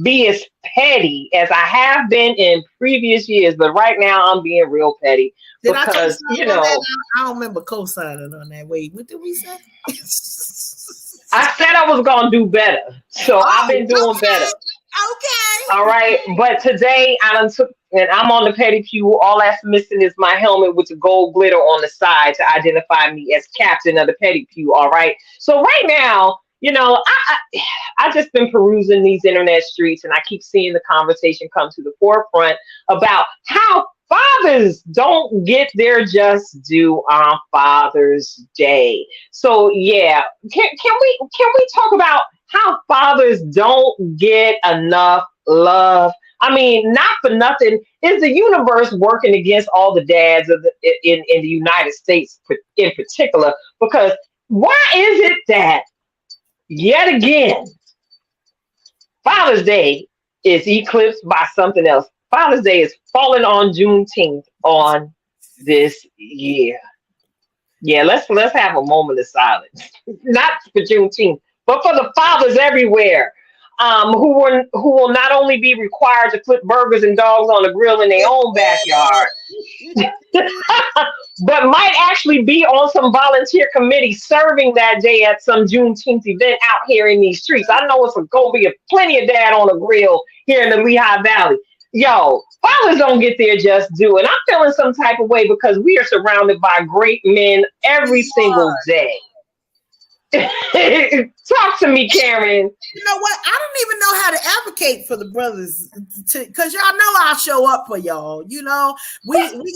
be as petty as I have been in previous years, but right now I'm being real petty Did I because co-sign on that? I don't remember co-signing on that. Wait, what did we say? I said I was gonna do better, so I've Oh, been doing better. okay. All Okay. right, but today I done took and I'm on the petty pew. All that's missing is my helmet with the gold glitter on the side to identify me as captain of the petty pew. All right, so right now, I just been perusing these internet streets, and I keep seeing the conversation come to the forefront about how fathers don't get their just due on Father's Day. So yeah, can we talk about how fathers don't get enough love? I mean, not for nothing is the universe working against all the dads in the United States in particular, because why is it that yet again Father's Day is eclipsed by something else? Father's Day is falling on Juneteenth on this year. Yeah, let's have a moment of silence. Not for Juneteenth, but for the fathers everywhere, who will not only be required to flip burgers and dogs on the grill in their own backyard, but might actually be on some volunteer committee serving that day at some Juneteenth event out here in these streets. I know it's going to be plenty of dad on the grill here in the Lehigh Valley. Yo, fathers don't get their just due, and I'm feeling some type of way because we are surrounded by great men every single day. Talk to me, Karen. You know what? I don't even know how to advocate for the brothers, because y'all know I'll show up for y'all. We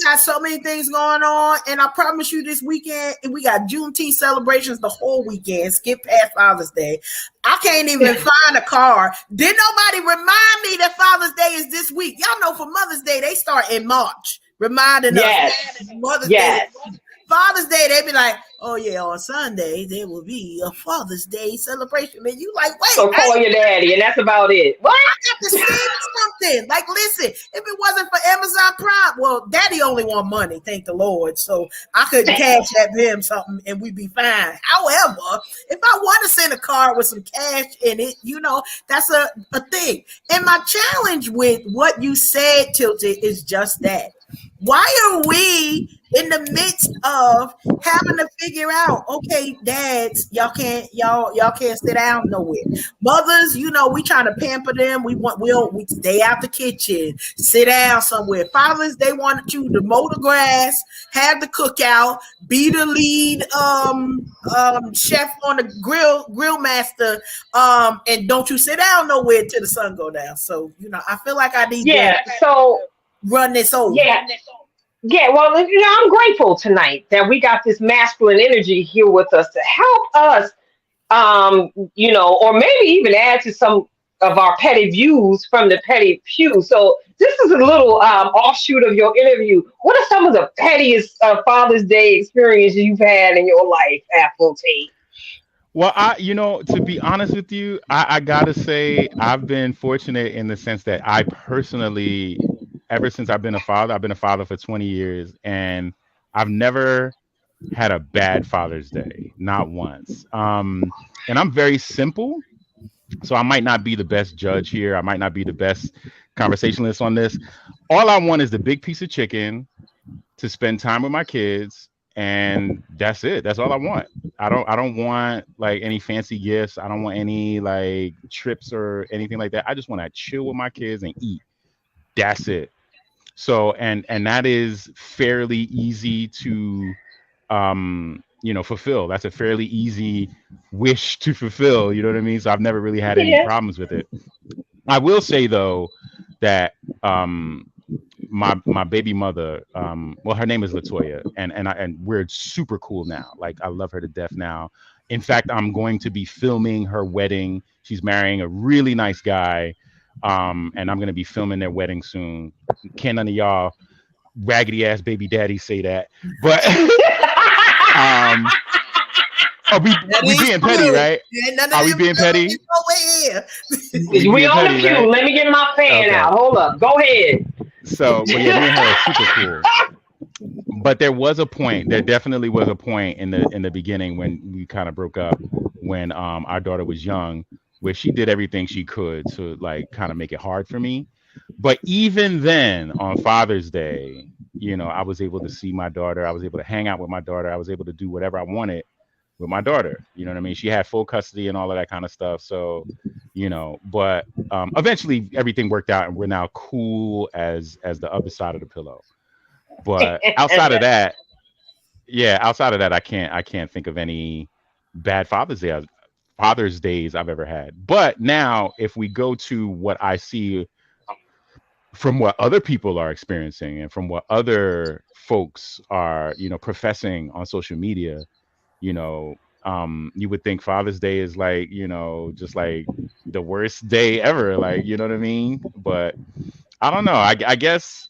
got so many things going on, and I promise you, this weekend we got Juneteenth celebrations the whole weekend. Skip past Father's Day. I can't even find a car. Did nobody remind me that Father's Day is this week? Y'all know for Mother's Day they start in March, reminding us Mother's Day. Father's Day, they be like, oh yeah, on Sunday there will be a Father's Day celebration. And you like, wait, so call your daddy, and that's about it. What? I got to send something. Like, listen, if it wasn't for Amazon Prime, well, Daddy only want money, thank the Lord. So I could cash at him something and we'd be fine. However, if I want to send a card with some cash in it, that's a thing. And my challenge with what you said, Tilted, is just that. Why are we in the midst of having to figure out, okay, dads, y'all can't sit down nowhere. Mothers, we trying to pamper them. We stay out the kitchen, sit down somewhere. Fathers, they want you to mow the grass, have the cookout, be the lead chef on the grill master, and don't you sit down nowhere till the sun go down. So I feel like I need to run this over. Yeah, well, I'm grateful tonight that we got this masculine energy here with us to help us, or maybe even add to some of our petty views from the petty pew. So this is a little offshoot of your interview. What are some of the pettiest Father's Day experiences you've had in your life, Afotey? Well, to be honest with you, I gotta say I've been fortunate in the sense that I personally, ever since I've been a father for 20 years, and I've never had a bad Father's Day, not once. And I'm very simple, so I might not be the best judge here. I might not be the best conversationalist on this. All I want is the big piece of chicken to spend time with my kids, and that's it. That's all I want. I don't want like any fancy gifts. I don't want any like trips or anything like that. I just want to chill with my kids and eat. That's it. So and that is fairly easy to fulfill. That's a fairly easy wish to fulfill. You know what I mean? So I've never really had any problems with it. I will say though that my baby mother, her name is Latoya, and we're super cool now. Like I love her to death now. In fact, I'm going to be filming her wedding. She's marrying a really nice guy. And I'm going to be filming their wedding soon. Can't none of y'all raggedy ass baby daddies say that, but Oh, we being petty, right? Are we being petty? We We being on the petty, pew. right? Let me get my fan Okay. out. Hold up. Go ahead. So, but yeah, me and her are super cool. But there was a point. There definitely was a point in the beginning when we kind of broke up. When our daughter was young, where she did everything she could to like kind of make it hard for me. But even then, on Father's Day, you know, I was able to see my daughter. I was able to hang out with my daughter. I was able to do whatever I wanted with my daughter. You know what I mean? She had full custody and all of that kind of stuff. So, you know, but eventually everything worked out, and we're now cool as the other side of the pillow. But outside of that, yeah, outside of that, I can't think of any bad Father's Days I've ever had. But now, if we go to what I see from what other people are experiencing and from what other folks are, you know, professing on social media, you know, you would think Father's Day is like, you know, just like the worst day ever, like, you know what I mean? But I don't know. I guess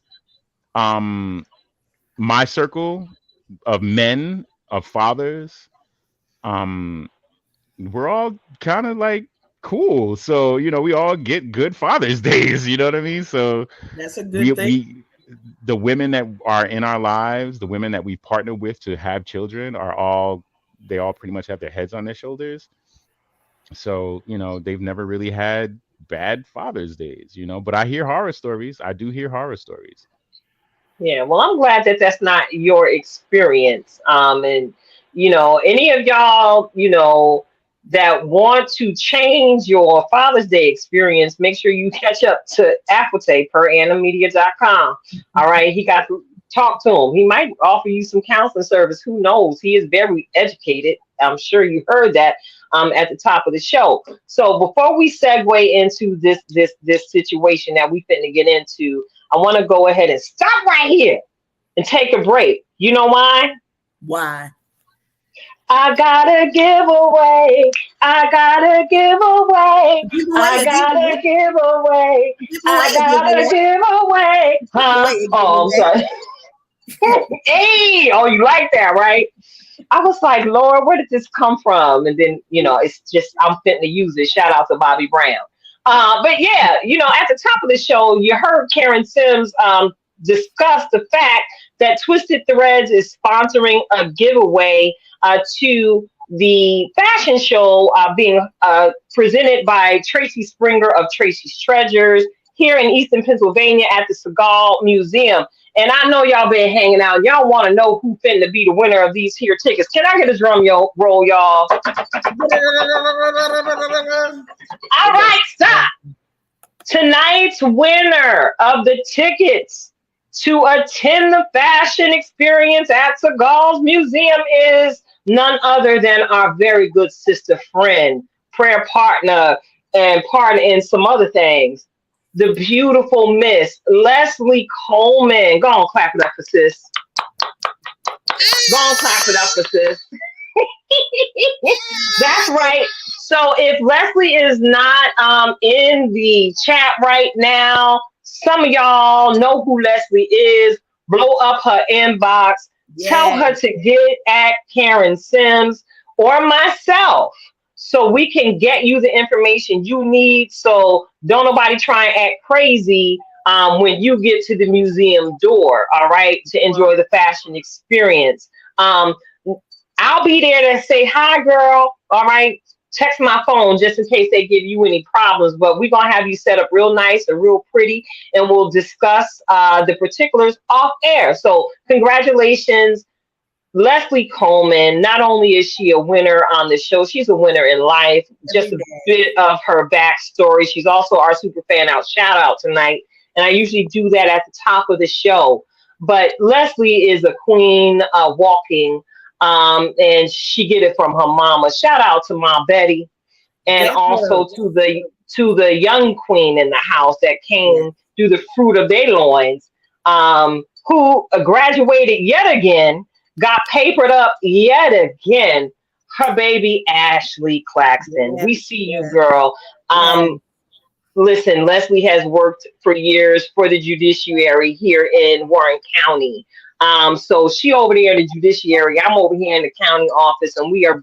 um my circle of men, of fathers, um we're all kind of like cool. So, you know, we all get good Father's Days, you know what I mean? So That's a we good thing. we the women that are in our lives, the women that we partner with to have children are all they all pretty much have their heads on their shoulders. So, you know, they've never really had bad Father's Days, you know, but I hear horror stories. I do hear horror stories. Yeah, well, I'm glad that that's not your experience. And any of y'all, that want to change your Father's Day experience, make sure you catch up to Afotey per annummedia.com. All right, he got to talk to him. He might offer you some counseling service. Who knows? He is very educated. I'm sure you heard that at the top of the show. So before we segue into this situation that we finna get into, I want to go ahead and stop right here and take a break. You know why? Why? I gotta give away. I gotta give away. I gotta give away. I gotta give away. Huh? Oh, I'm sorry. Hey, oh, you like that, right? I was like, Lord, where did this come from? And then, it's just, I'm fitting to use it. Shout out to Bobby Brown. But yeah, at the top of the show, you heard Karen Sims discuss the fact that Twisted Threads is sponsoring a giveaway to the fashion show being presented by Tracy Springer of Tracy's Treasures here in Eastern Pennsylvania at the Seagal Museum. And I know y'all been hanging out. Y'all want to know who finna be the winner of these here tickets. Can I get a drum roll, y'all? All right, stop. Tonight's winner of the tickets to attend the fashion experience at Seagal's Museum is none other than our very good sister friend, prayer partner, and partner in some other things, the beautiful Miss Leslie Coleman. Go on, clap it up for sis. Go on, clap it up for sis. That's right. So if Leslie is not in the chat right now, some of y'all know who Leslie is. Blow up her inbox. Yeah. Tell her to get at Karen Sims or myself so we can get you the information you need. So don't nobody try and act crazy when you get to the museum door, all right, to enjoy the fashion experience. I'll be there to say hi, girl. All right. Text my phone just in case they give you any problems. But we're going to have you set up real nice and real pretty. And we'll discuss the particulars off air. So congratulations, Leslie Coleman. Not only is she a winner on the show, she's a winner in life. Just a bit of her backstory. She's also our super fan out shout out tonight. And I usually do that at the top of the show. But Leslie is a queen walking. And she get it from her mama. Shout out to Mom Betty, and also to the young queen in the house that came through the fruit of their loins, who graduated yet again, got papered up yet again. Her baby Ashley Claxton. We see you, girl. Listen, Leslie has worked for years for the judiciary here in Warren County. So she over there in the judiciary, I'm over here in the county office, and we are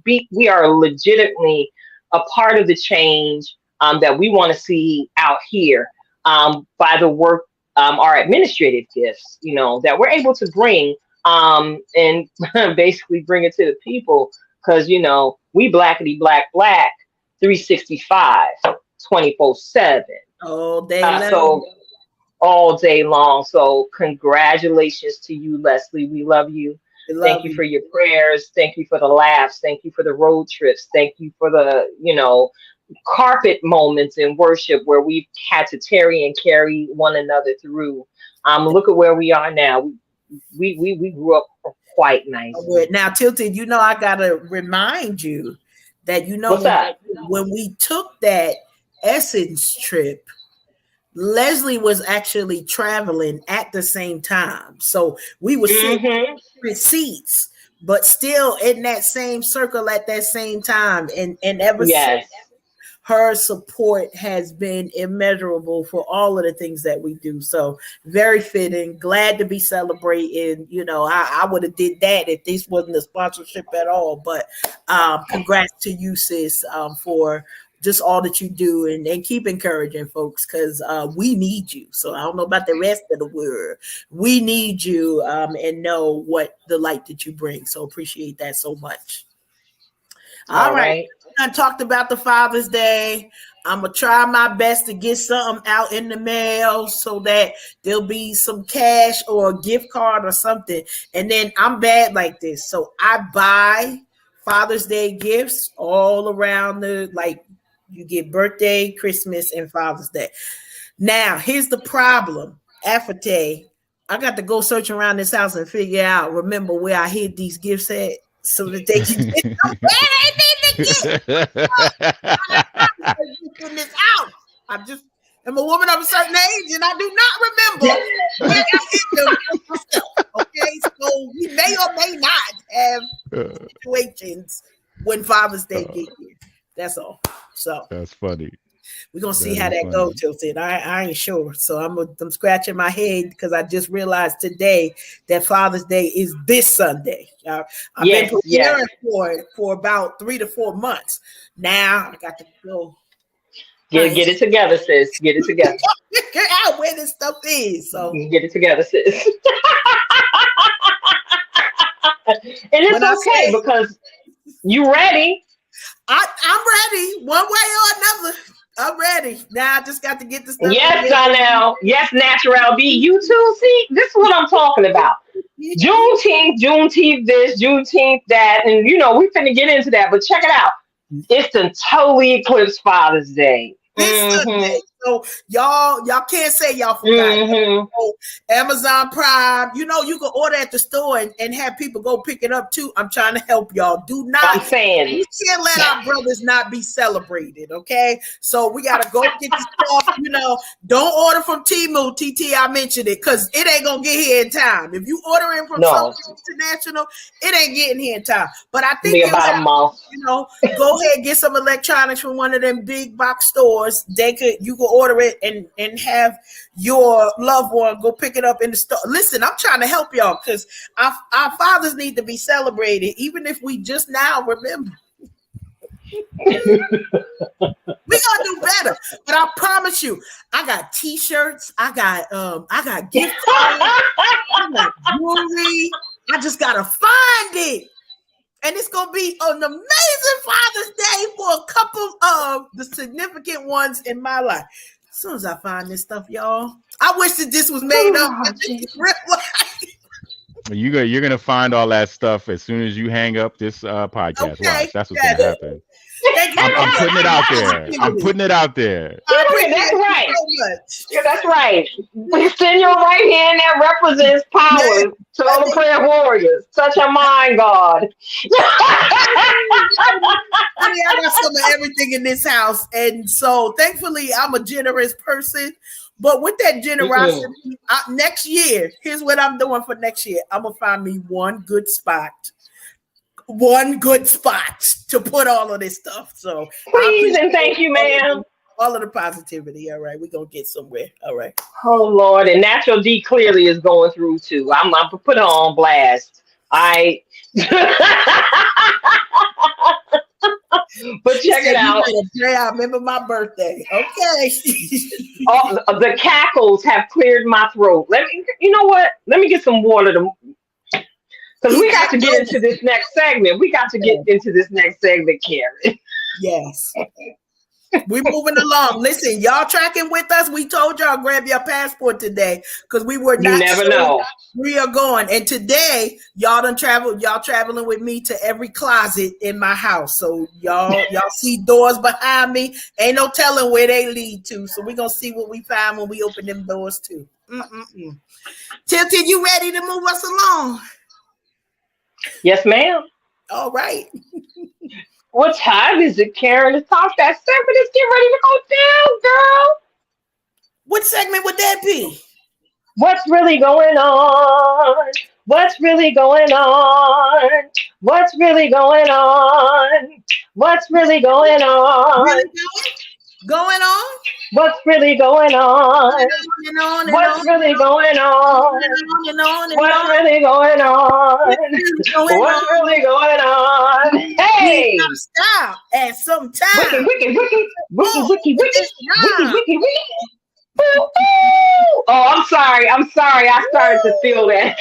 we are legitimately a part of the change that we want to see out here by the work, our administrative gifts, that we're able to bring and basically bring it to the people because, we blackity black 365, 24/7. All day So all day long. So congratulations to you, Leslie. We love you. Thank you for your prayers. Thank you for the laughs. Thank you for the road trips. Thank you for the, carpet moments in worship where we've had to tarry and carry one another through. Look at where we are now. We grew up quite nice. Now, Tilted, I gotta remind you that when we took that Essence trip, Leslie was actually traveling at the same time. So we were sitting in different seats, but still in that same circle at that same time. And ever since, her support has been immeasurable for all of the things that we do. So very fitting. Glad to be celebrating. I would have did that if this wasn't a sponsorship at all. But congrats to you, sis, for just all that you do and keep encouraging folks because we need you. So I don't know about the rest of the world. We need you and know what the light that you bring. So appreciate that so much. All right. I talked about the Father's Day. I'm going to try my best to get something out in the mail so that there'll be some cash or a gift card or something. And then I'm bad like this. So I buy Father's Day gifts all around you get birthday, Christmas, and Father's Day. Now, here's the problem. Afotey, I got to go search around this house and remember where I hid these gifts at so that they can get them where they need to get. In this house. I'm a woman of a certain age and I do not remember where I hid them myself. Okay, so we may or may not have situations when Father's Day get here. That's all. So that's funny. We're gonna see how that goes, Tilted. I ain't sure. So I'm scratching my head because I just realized today that Father's Day is this Sunday. I've been preparing for it for about 3 to 4 months. Now I got to go. Get it together, sis. Get it together. Figure out where this stuff is. So get it together, sis. And it's okay because you ready. I'm ready, one way or another. I'm ready. Now I just got to get this stuff. Yes, Donnell. Yes, Natural B. You too. See, this is what I'm talking about. Juneteenth this, Juneteenth that. And, we finna get into that. But check it out. It's the totally eclipsed Father's Day. So y'all can't say y'all forgot. Amazon Prime, you can order at the store and have people go pick it up too. I'm trying to help y'all. Do not. I'm saying we can't let our brothers not be celebrated. Okay, so we gotta go get the stuff. Don't order from Temu. TT, I mentioned it because it ain't gonna get here in time. If you order in from something international, it ain't getting here in time. But I think about a month. Go ahead and get some electronics from one of them big box stores. You can order it and have your loved one go pick it up in the store. Listen, I'm trying to help y'all because our fathers need to be celebrated, even if we just now remember. We're gonna do better, but I promise you, I got t-shirts, I got gift cards, I got jewelry. I just gotta find it. And it's going to be an amazing Father's Day for a couple of the significant ones in my life. As soon as I find this stuff, y'all, I wish that this was made up. You're going to find all that stuff as soon as you hang up this podcast. Okay. Watch. That's what's going to happen. I'm putting it out there. I'm putting it out there. That's right. That's right. Extend your right hand that represents power to all the prayer warriors. Touch your mind, God. I got some of everything in this house. And so thankfully, I'm a generous person. But with that generosity, next year, here's what I'm doing for next year. I'm going to find me one good spot to put all of this stuff. So please and thank you, ma'am. All of the positivity. All right, we're gonna get somewhere. All right. Oh Lord, and Natural D clearly is going through too. I'm gonna put her on blast. I but She check said, it "You out. better pray. I remember my birthday." Okay. All the cackles have cleared my throat. Let me, you know what? Let me get some water to, because Keep we that got to get going. into this next segment. We got to get into this next segment, Karen. Yes. We're moving along. Listen, y'all tracking with us. We told y'all grab your passport today because we were You not never sure know. we are going. And today, y'all done traveled. Y'all traveling with me to every closet in my house. So y'all see doors behind me. Ain't no telling where they lead to. So we're gonna see what we find when we open them doors too. Tilted, you ready to move us along? Yes, ma'am. All right. What time is it, Karen? It's past that segment. Let's get ready to go down, girl. What segment would that be? What's really going on? What's really going on? What's really going on? What's really going Really on? going on? What's really going on? And on and What's on really going on? and on and What's on. really going on? What's really going What's on? really going on? We ain't Hey! gotta stop at some Wiki, time. wiki, wiki, wiki, Oh, wiki, with wiki, this wiki, time. wiki, wiki. Ooh, ooh. Oh, I'm sorry. I'm sorry. I started to feel that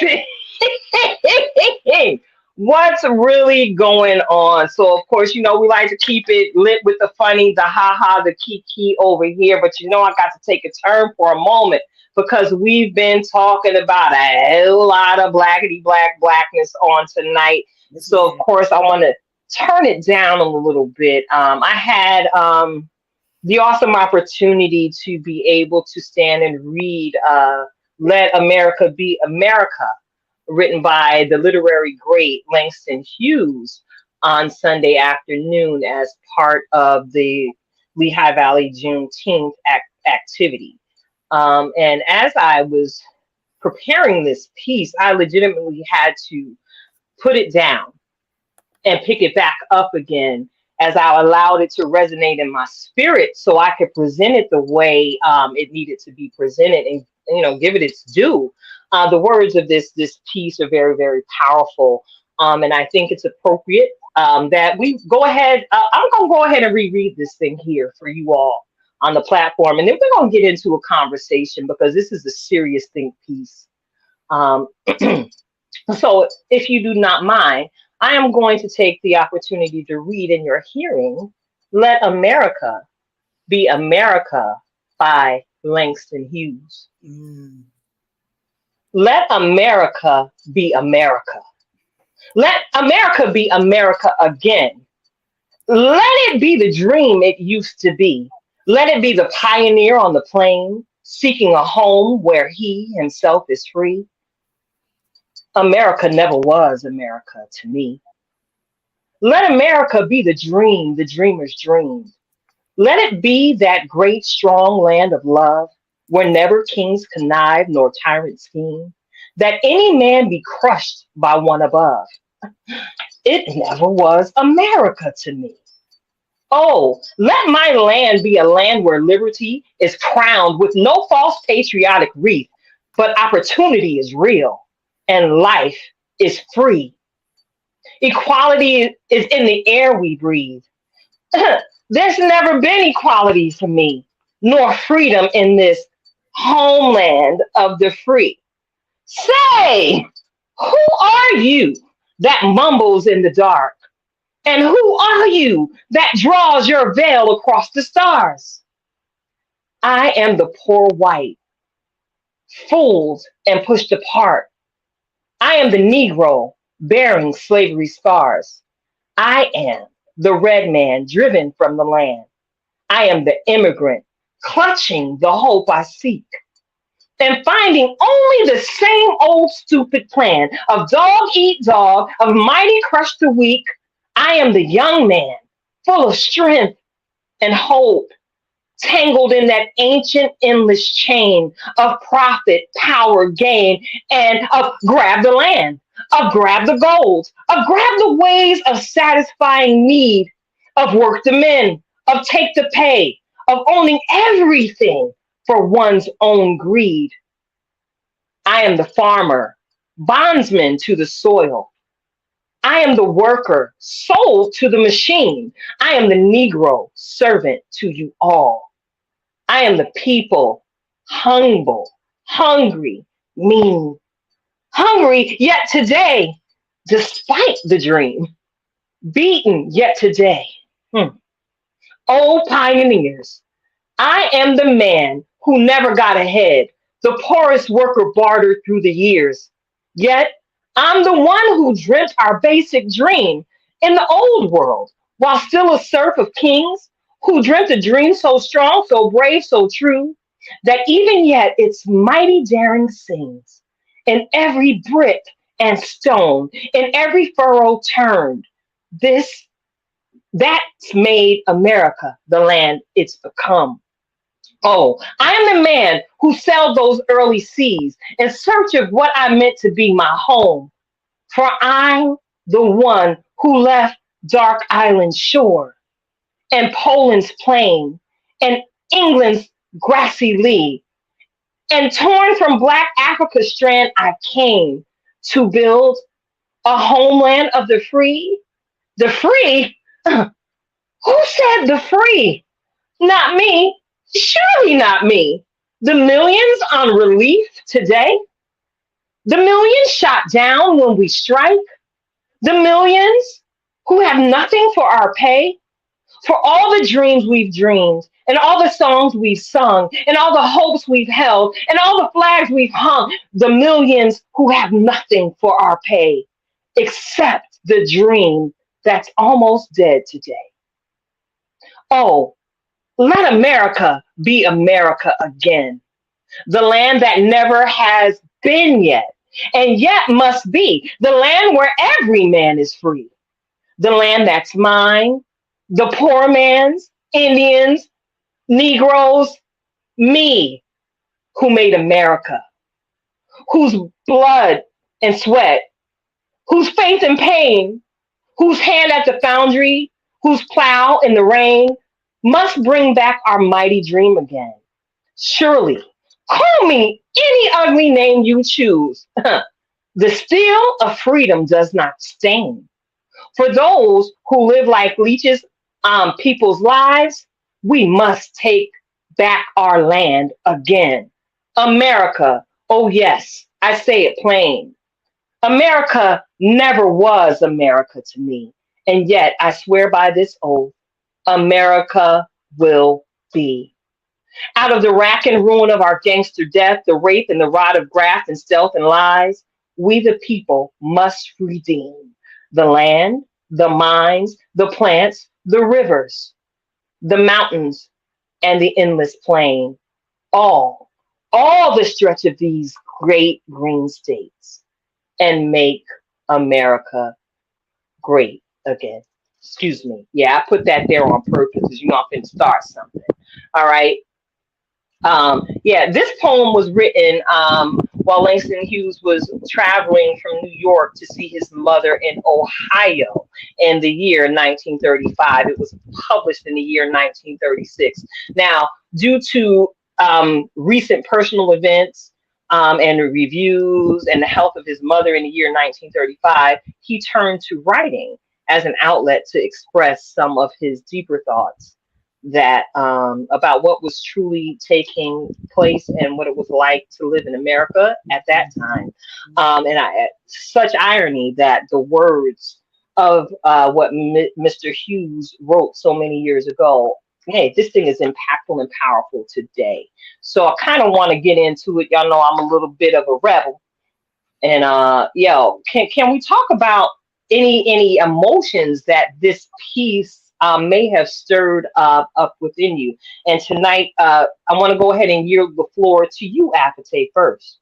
thing. What's really going on? So, of course, we like to keep it lit with the funny, the ha-ha, the kiki over here. But I got to take a turn for a moment because we've been talking about a whole lot of blackness on tonight. So, of course, I want to turn it down a little bit. I had the awesome opportunity to be able to stand and read Let America Be America, written by the literary great Langston Hughes on Sunday afternoon as part of the Lehigh Valley Juneteenth activity. And as I was preparing this piece, I legitimately had to put it down and pick it back up again as I allowed it to resonate in my spirit so I could present it the way it needed to be presented and give it its due. The words of this piece are very, very powerful. And I think it's appropriate that we go ahead. I'm going to go ahead and reread this thing here for you all on the platform. And then we're going to get into a conversation because this is a serious think piece. So if you do not mind, I am going to take the opportunity to read in your hearing Let America Be America by Langston Hughes. Let America be America. Let America be America again. Let it be the dream it used to be. Let it be the pioneer on the plain, seeking a home where he himself is free. America never was America to me. Let America be the dream the dreamers dreamed. Let it be that great, strong land of love, where never kings connive nor tyrants scheme, that any man be crushed by one above. It never was America to me. Oh, let my land be a land where liberty is crowned with no false patriotic wreath, but opportunity is real and life is free. Equality is in the air we breathe. There's never been equality for me, nor freedom in this homeland of the free. Say, who are you that mumbles in the dark? And who are you that draws your veil across the stars? I am the poor white, fooled and pushed apart. I am the Negro bearing slavery scars. I am the red man driven from the land. I am the immigrant clutching the hope I seek and finding only the same old stupid plan of dog eat dog, of mighty crush the weak. I am the young man full of strength and hope, tangled in that ancient endless chain of profit, power, gain, and of grab the land, of grab the gold, of grab the ways of satisfying need, of work the men, of take the pay, of owning everything for one's own greed. I am the farmer, bondsman to the soil, I am the worker sold to the machine. I am the Negro servant to you all. I am the people, humble, hungry, mean, hungry yet today, despite the dream, beaten yet today. Hmm. Oh, pioneers, I am the man who never got ahead, the poorest worker bartered through the years. Yet, I'm the one who dreamt our basic dream in the old world, while still a serf of kings, who dreamt a dream so strong, so brave, so true, that even yet its mighty daring sings. In every brick and stone, in every furrow turned, this that's made America the land it's become. Oh, I am the man who sailed those early seas in search of what I meant to be my home. For I'm the one who left Dark Island's shore and Poland's plain and England's grassy lea. And torn from Black Africa's strand, I came to build a homeland of the free. The free? Who said the free? Not me. Surely not me. The millions on relief today, the millions shot down when we strike, the millions who have nothing for our pay, for all the dreams we've dreamed, and all the songs we've sung, and all the hopes we've held, and all the flags we've hung, the millions who have nothing for our pay, except the dream that's almost dead today. Oh, let America be America again, the land that never has been yet, and yet must be, the land where every man is free, the land that's mine, the poor man's, Indians, Negroes, me, who made America, whose blood and sweat, whose faith and pain, whose hand at the foundry, whose plow in the rain, must bring back our mighty dream again. Surely, call me any ugly name you choose. The steel of freedom does not stain. For those who live like leeches on people's lives, we must take back our land again. America, oh yes, I say it plain. America never was America to me, and yet I swear by this oath, America will be. Out of the rack and ruin of our gangster death, the rape and the rot of graft and stealth and lies, we the people must redeem the land, the mines, the plants, the rivers, the mountains, and the endless plain. All the stretch of these great green states, and make America great again. Excuse me. Yeah, I put that there on purpose because I'm finna start something. All right. Yeah, this poem was written while Langston Hughes was traveling from New York to see his mother in Ohio in the year 1935. It was published in the year 1936. Now, due to recent personal events and reviews and the health of his mother in the year 1935, he turned to writing as an outlet to express some of his deeper thoughts that about what was truly taking place and what it was like to live in America at that time. Such irony that the words of what Mr. Hughes wrote so many years ago, hey, this thing is impactful and powerful today. So I kind of want to get into it. Y'all know I'm a little bit of a rebel. And can we talk about any emotions that this piece may have stirred up within you? And tonight, I want to go ahead and yield the floor to you, Afotey, first.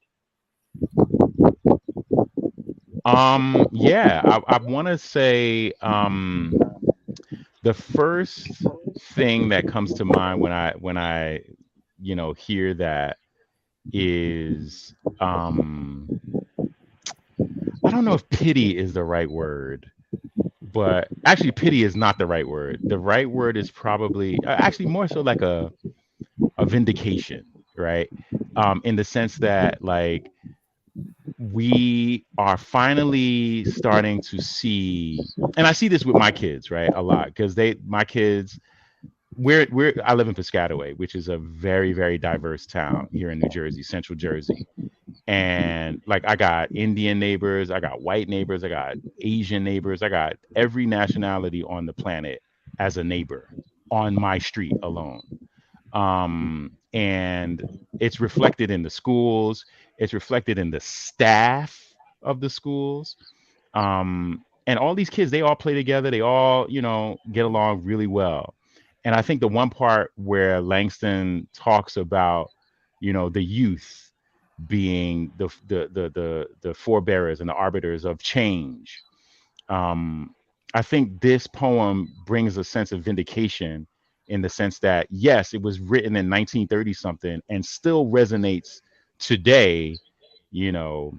I want to say the first thing that comes to mind when I hear that is I don't know if pity is the right word, but actually pity is not the right word. The right word is probably actually more so like a vindication, right? In the sense that, like, we are finally starting to see, and I see this with my kids, right, a lot, because my kids, I live in Piscataway, which is a very, very diverse town here in New Jersey, Central Jersey. And like, I got Indian neighbors, I got white neighbors, I got Asian neighbors, I got every nationality on the planet as a neighbor on my street alone. And it's reflected in the schools, it's reflected in the staff of the schools. And all these kids, they all play together, they all, get along really well. And I think the one part where Langston talks about, the youth being the forebearers and the arbiters of change. I think this poem brings a sense of vindication, in the sense that, yes, it was written in 1930 something and still resonates today. You know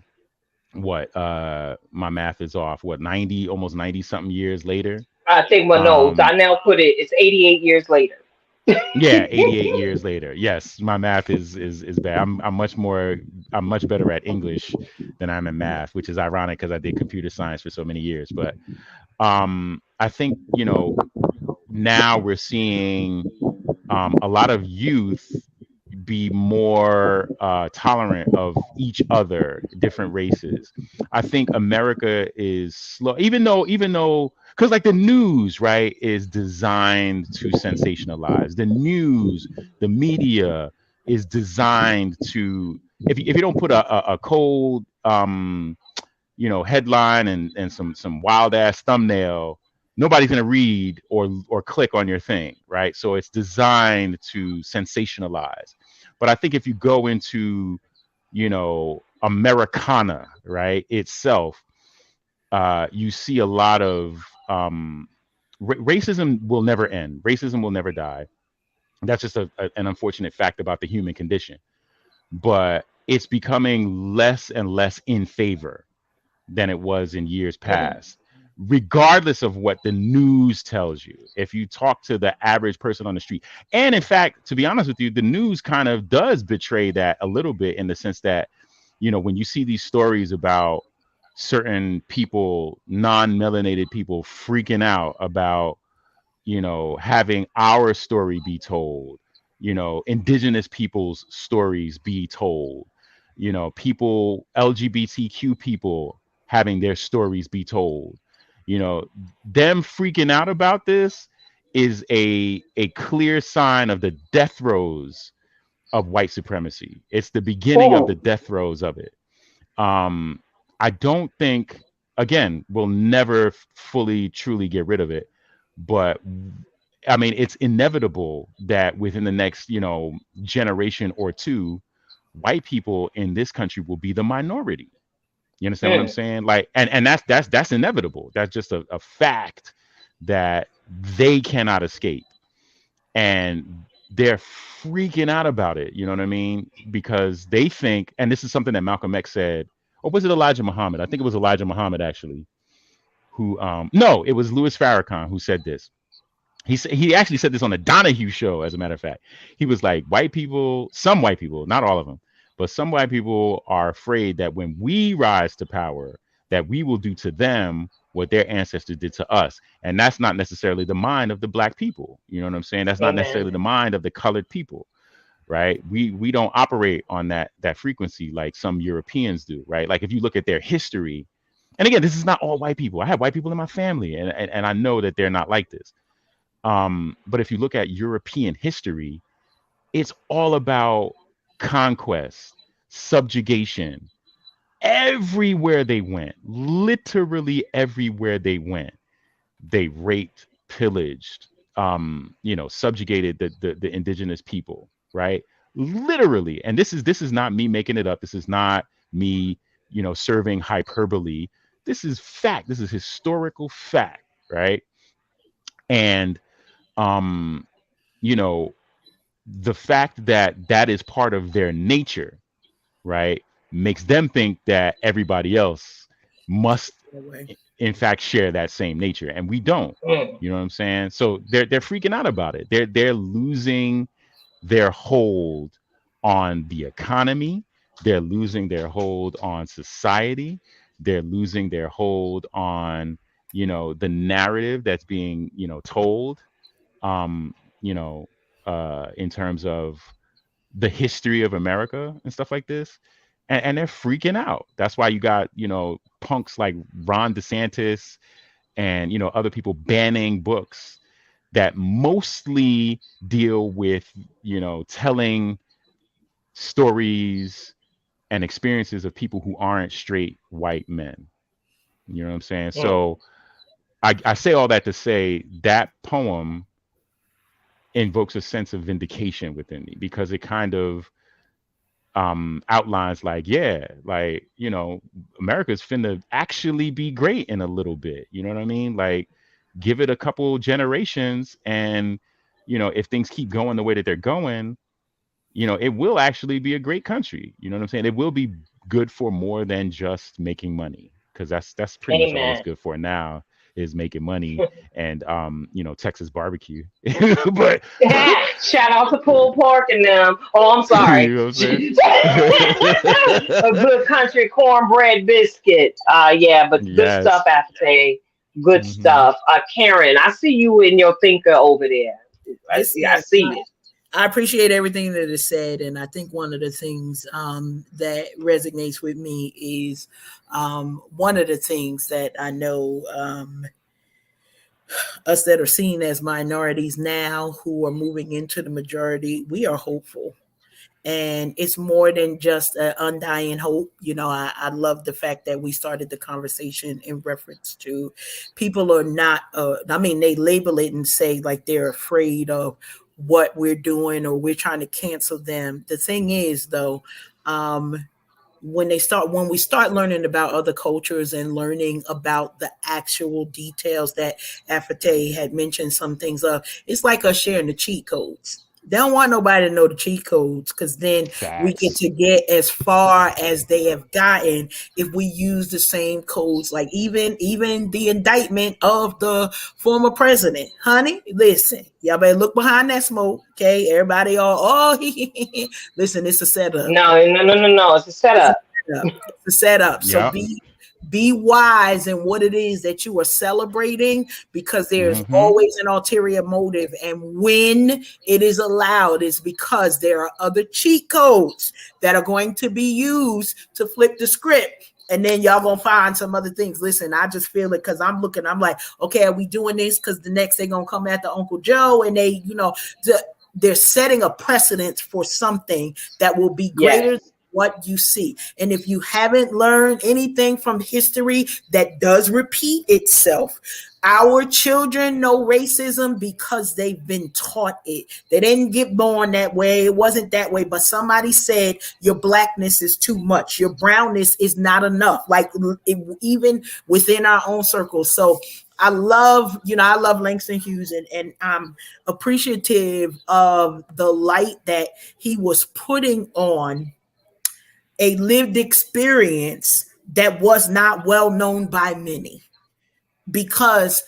what? My math is off. What, 90, almost 90 something years later? I think my notes. Um, I now put it. It's 88 years later. yeah, 88 years later. Yes, my math is bad. I'm much better at English than I'm in math, which is ironic because I did computer science for so many years. But I think, now we're seeing a lot of youth be more tolerant of each other, different races. I think America is slow, even though, because like the news, right, is designed to sensationalize. The news, the media is designed to, if you don't put a cold headline and some wild ass thumbnail, nobody's going to read or click on your thing, right? So it's designed to sensationalize. But I think if you go into, Americana, right, itself, you see a lot of racism will never end. Racism will never die. That's just an unfortunate fact about the human condition. But it's becoming less and less in favor than it was in years past, regardless of what the news tells you. If you talk to the average person on the street, and in fact, to be honest with you, the news kind of does betray that a little bit, in the sense that, when you see these stories about certain people, non-melanated people, freaking out about, having our story be told, indigenous people's stories be told, people, LGBTQ people having their stories be told, them freaking out about this is a clear sign of the death throes of white supremacy. It's the beginning of the Oh, death throes of it. I don't think, again, we'll never fully truly get rid of it, but I mean, it's inevitable that within the next, generation or two, white people in this country will be the minority. You understand what I'm mm, saying? Like, and that's inevitable. That's just a fact that they cannot escape. And they're freaking out about it. You know what I mean? Because they think, and this is something that Malcolm X said, or was it Elijah Muhammad? I think it was Elijah Muhammad, actually, who no, it was Louis Farrakhan who said this. He actually said this on the Donahue show, as a matter of fact. He was like, some white people, not all of them, but some white people are afraid that when we rise to power, that we will do to them what their ancestors did to us. And that's not necessarily the mind of the black people. You know what I'm saying? That's not amen. necessarily the mind of the colored people, right? We don't operate on that frequency like some Europeans do, right? Like, if you look at their history, and again, this is not all white people. I have white people in my family, and I know that they're not like this. But if you look at European history, it's all about conquest, subjugation. Everywhere they went, literally everywhere they went, they raped, pillaged, subjugated the indigenous people, right? Literally. And this is not me making it up. This is not me, serving hyperbole. This is fact. This is historical fact, right? And um, you know, the fact that that is part of their nature, right, makes them think that everybody else must, in fact, share that same nature, and we don't. Mm, You know what I'm saying? So they're freaking out about it. They're losing their hold on the economy. they're losing their hold on society. They're losing their hold on, the narrative that's being, told, um, you know, in terms of the history of America and stuff like this. And they're freaking out. That's why you got, punks like Ron DeSantis and, other people banning books that mostly deal with, telling stories and experiences of people who aren't straight white men. You know what I'm saying? Mm. So I say all that to say that poem invokes a sense of vindication within me because it kind of outlines like, yeah, like, America's finna actually be great in a little bit. You know what I mean? Like, give it a couple generations, and if things keep going the way that they're going, it will actually be a great country. You know what I'm saying? It will be good for more than just making money, because that's pretty much all it's Amen. good for now, is making money and Texas barbecue. But Shout out to pulled pork and them. Oh, I'm sorry. you know what I'm saying? A good country cornbread biscuit. Yeah, but good stuff, Yes. Afotey. Good Hmm. stuff. Karen, I see you in your thinker over there. I Listen, see it. I appreciate everything that is said, and I think one of the things that resonates with me is one of the things that I know us that are seen as minorities now who are moving into the majority, we are hopeful. And it's more than just an undying hope. I love the fact that we started the conversation in reference to people are not, they label it and say like they're afraid of what we're doing or we're trying to cancel them. The thing is, though, when we start learning about other cultures and learning about the actual details that Afate had mentioned some things of, it's like us sharing the cheat codes. They don't want nobody to know the cheat codes because then we get Facts. to get as far as they have gotten if we use the same codes. Like even the indictment of the former president, honey. Listen, y'all better look behind that smoke, okay? Everybody all listen, it's a setup. No, no, no, no, no. It's a It's a setup. setup. It's a setup. So Yep. be wise in what it is that you are celebrating because there's Hmm. always an ulterior motive. And when it is allowed, it's because there are other cheat codes that are going to be used to flip the script. And then y'all gonna find some other things. Listen, I just feel it because I'm like, okay, are we doing this? Because the next they're gonna come after Uncle Joe and they're setting a precedent for something that will be greater Yes. what you see. And if you haven't learned anything from history that does repeat itself, our children know racism because they've been taught it. They didn't get born that way. It wasn't that way. But somebody said your blackness is too much. Your brownness is not enough. Like even within our own circles. So I love Langston Hughes and I'm appreciative of the light that he was putting on a lived experience that was not well known by many because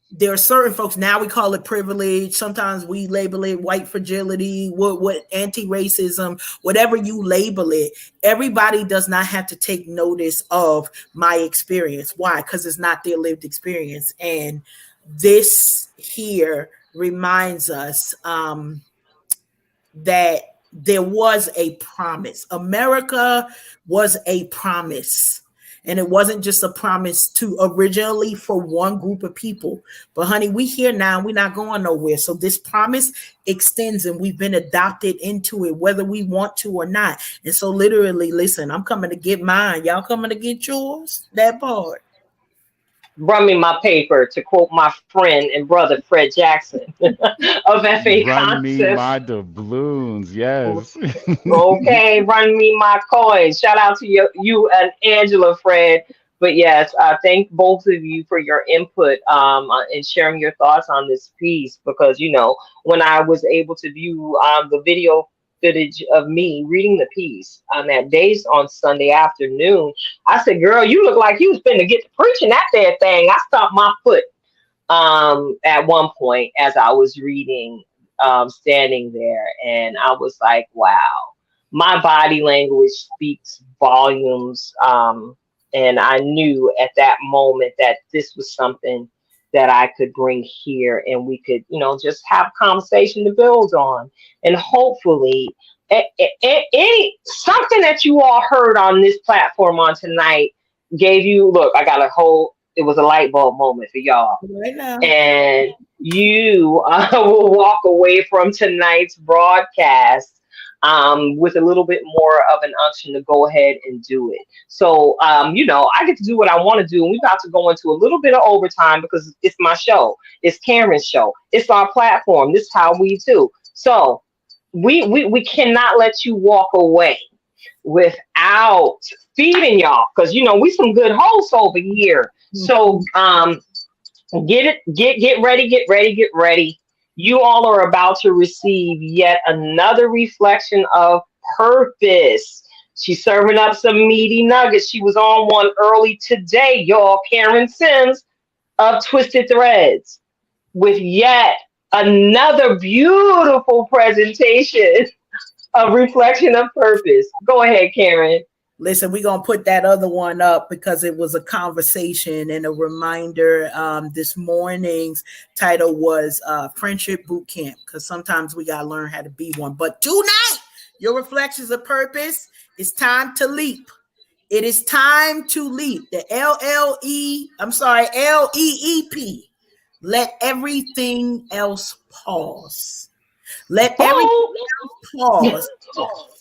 there are certain folks now we call it privilege, sometimes we label it white fragility, what anti-racism, whatever you label it. Everybody does not have to take notice of my experience. Why? Because it's not their lived experience. And this here reminds us that there was a promise. America was a promise. And it wasn't just a promise to originally for one group of people. But honey, we here now, we're not going nowhere. So this promise extends and we've been adopted into it, whether we want to or not. And so literally, listen, I'm coming to get mine. Y'all coming to get yours? That part. Run me my paper, to quote my friend and brother Fred Jackson of FA Run me Concepts. my doubloons. Yes. Okay, run me my coins. Shout out to you and Angela, Fred. But yes, thank both of you for your input and sharing your thoughts on this piece because, when I was able to view the video footage of me reading the piece on that day on Sunday afternoon, I said, girl, you look like you was finna get to preaching that there thing. I stomped my foot at one point as I was reading, standing there, and I was like, wow. my body language speaks volumes. And I knew at that moment that this was something that I could bring here and we could, just have conversation to build on. And hopefully, any something that you all heard on this platform on tonight gave you, look, I got a whole, it was a light bulb moment for y'all. Right now. And you will walk away from tonight's broadcast with a little bit more of an unction to go ahead and do it. So, I get to do what I want to do. And we're about to go into a little bit of overtime because it's my show. It's Karen's show. It's our platform. This is how we do. So we cannot let you walk away without feeding y'all. Because, we some good hosts over here. So get ready. You all are about to receive yet another reflection of purpose. She's serving up some meaty nuggets. She was on one early today, y'all. Karen Sims of Twisted Threads with yet another beautiful presentation of reflection of purpose. Go ahead, Karen. Listen, we're going to put that other one up because it was a conversation and a reminder. This morning's title was Friendship Boot Camp, because sometimes we got to learn how to be one. But tonight, your reflections of purpose, it's time to leap. It is time to leap. The LEEP. Let everything else pause. Let everything else pause.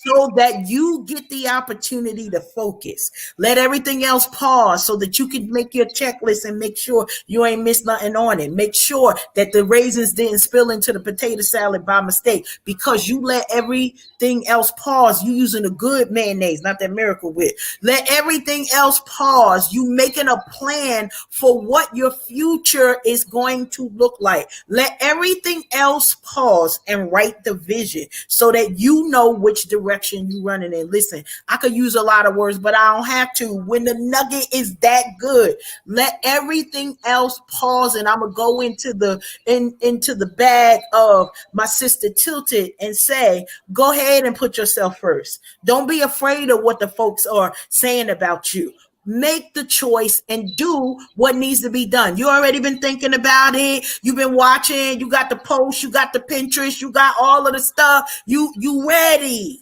So that you get the opportunity to focus. Let everything else pause so that you can make your checklist and make sure you ain't missed nothing on it. Make sure that the raisins didn't spill into the potato salad by mistake, because you let everything else pause. You using a good mayonnaise, not that Miracle Whip. Let everything else pause. You making a plan for what your future is going to look like. Let everything else pause and write the vision so that you know which direction you running in. Listen, I could use a lot of words, but I don't have to. When the nugget is that good, let everything else pause. And I'm gonna go into the bag of my sister Tilted and say, go ahead and put yourself first. Don't be afraid of what the folks are saying about you. Make the choice and do what needs to be done. You already been thinking about it. You've been watching. You got the post. You got the Pinterest. You got all of the stuff. You ready.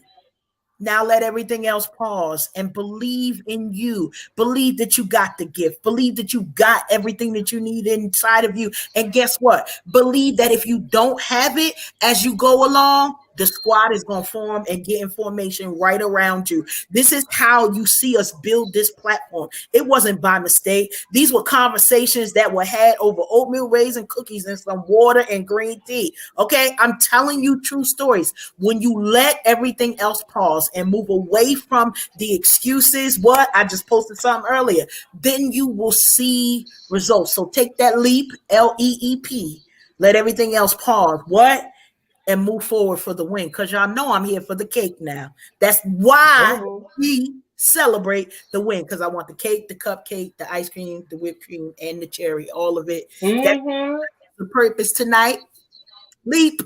Now let everything else pause and believe in you. Believe that you got the gift. Believe that you got everything that you need inside of you. And guess what? Believe that if you don't have it as you go along, the squad is going to form and get in formation right around you. This is how you see us build this platform. It wasn't by mistake. These were conversations that were had over oatmeal raisin cookies and some water and green tea. Okay, I'm telling you true stories. When you let everything else pause and move away from the excuses, what I just posted something earlier, then you will see results. So take that leap, LEEP. Let everything else pause. What? And move forward for the win, because y'all know I'm here for the cake now. That's why we celebrate the win, because I want the cake, the cupcake, the ice cream, the whipped cream, and the cherry, all of it. That's the purpose tonight. Leap.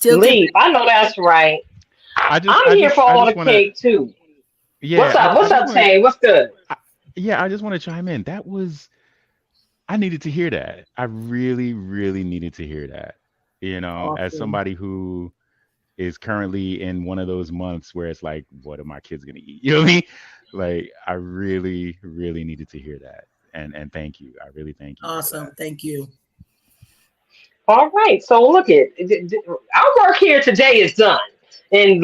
Leap. I know that's right. I'm here for all the cake too. Yeah. What's up, Tay? What's good? I just want to chime in. I needed to hear that. I really, really needed to hear that. Awesome. As somebody who is currently in one of those months where it's like, what are my kids going to eat? You know what I mean? Like, I really, really needed to hear that. And thank you. I really thank you. Awesome. Thank you. All right. So look our work here today is done. And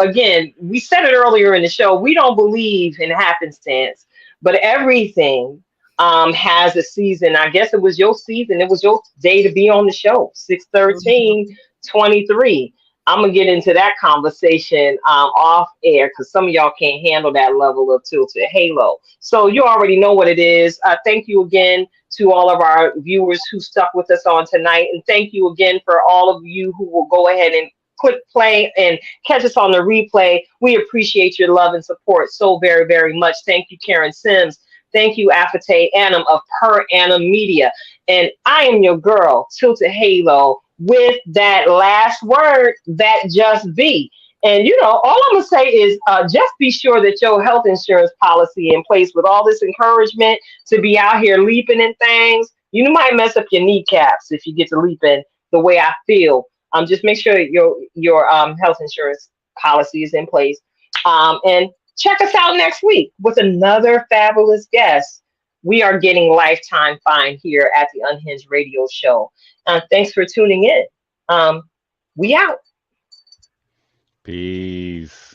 again, we said it earlier in the show, we don't believe in happenstance, but everything has a season. I guess it was your season. It was your day to be on the show. 6/13/23. I'm gonna get into that conversation off air because some of y'all can't handle that level of tilted halo. So you already know what it is. Thank you again to all of our viewers who stuck with us on tonight, and thank you again for all of you who will go ahead and click play and catch us on the replay. We appreciate your love and support so very, very much. Thank you, Karen Sims. Thank you, Afotey Annum of Per Annum Media. And I am your girl, Tilted Halo, with that last word, that just be. And all I'm gonna say is just be sure that your health insurance policy in place with all this encouragement to be out here leaping and things. You might mess up your kneecaps if you get to leaping the way I feel. Just make sure that your health insurance policy is in place. And check us out next week with another fabulous guest. We are getting lifetime fine here at the Unhinged Radio Show. Thanks for tuning in. We out. Peace.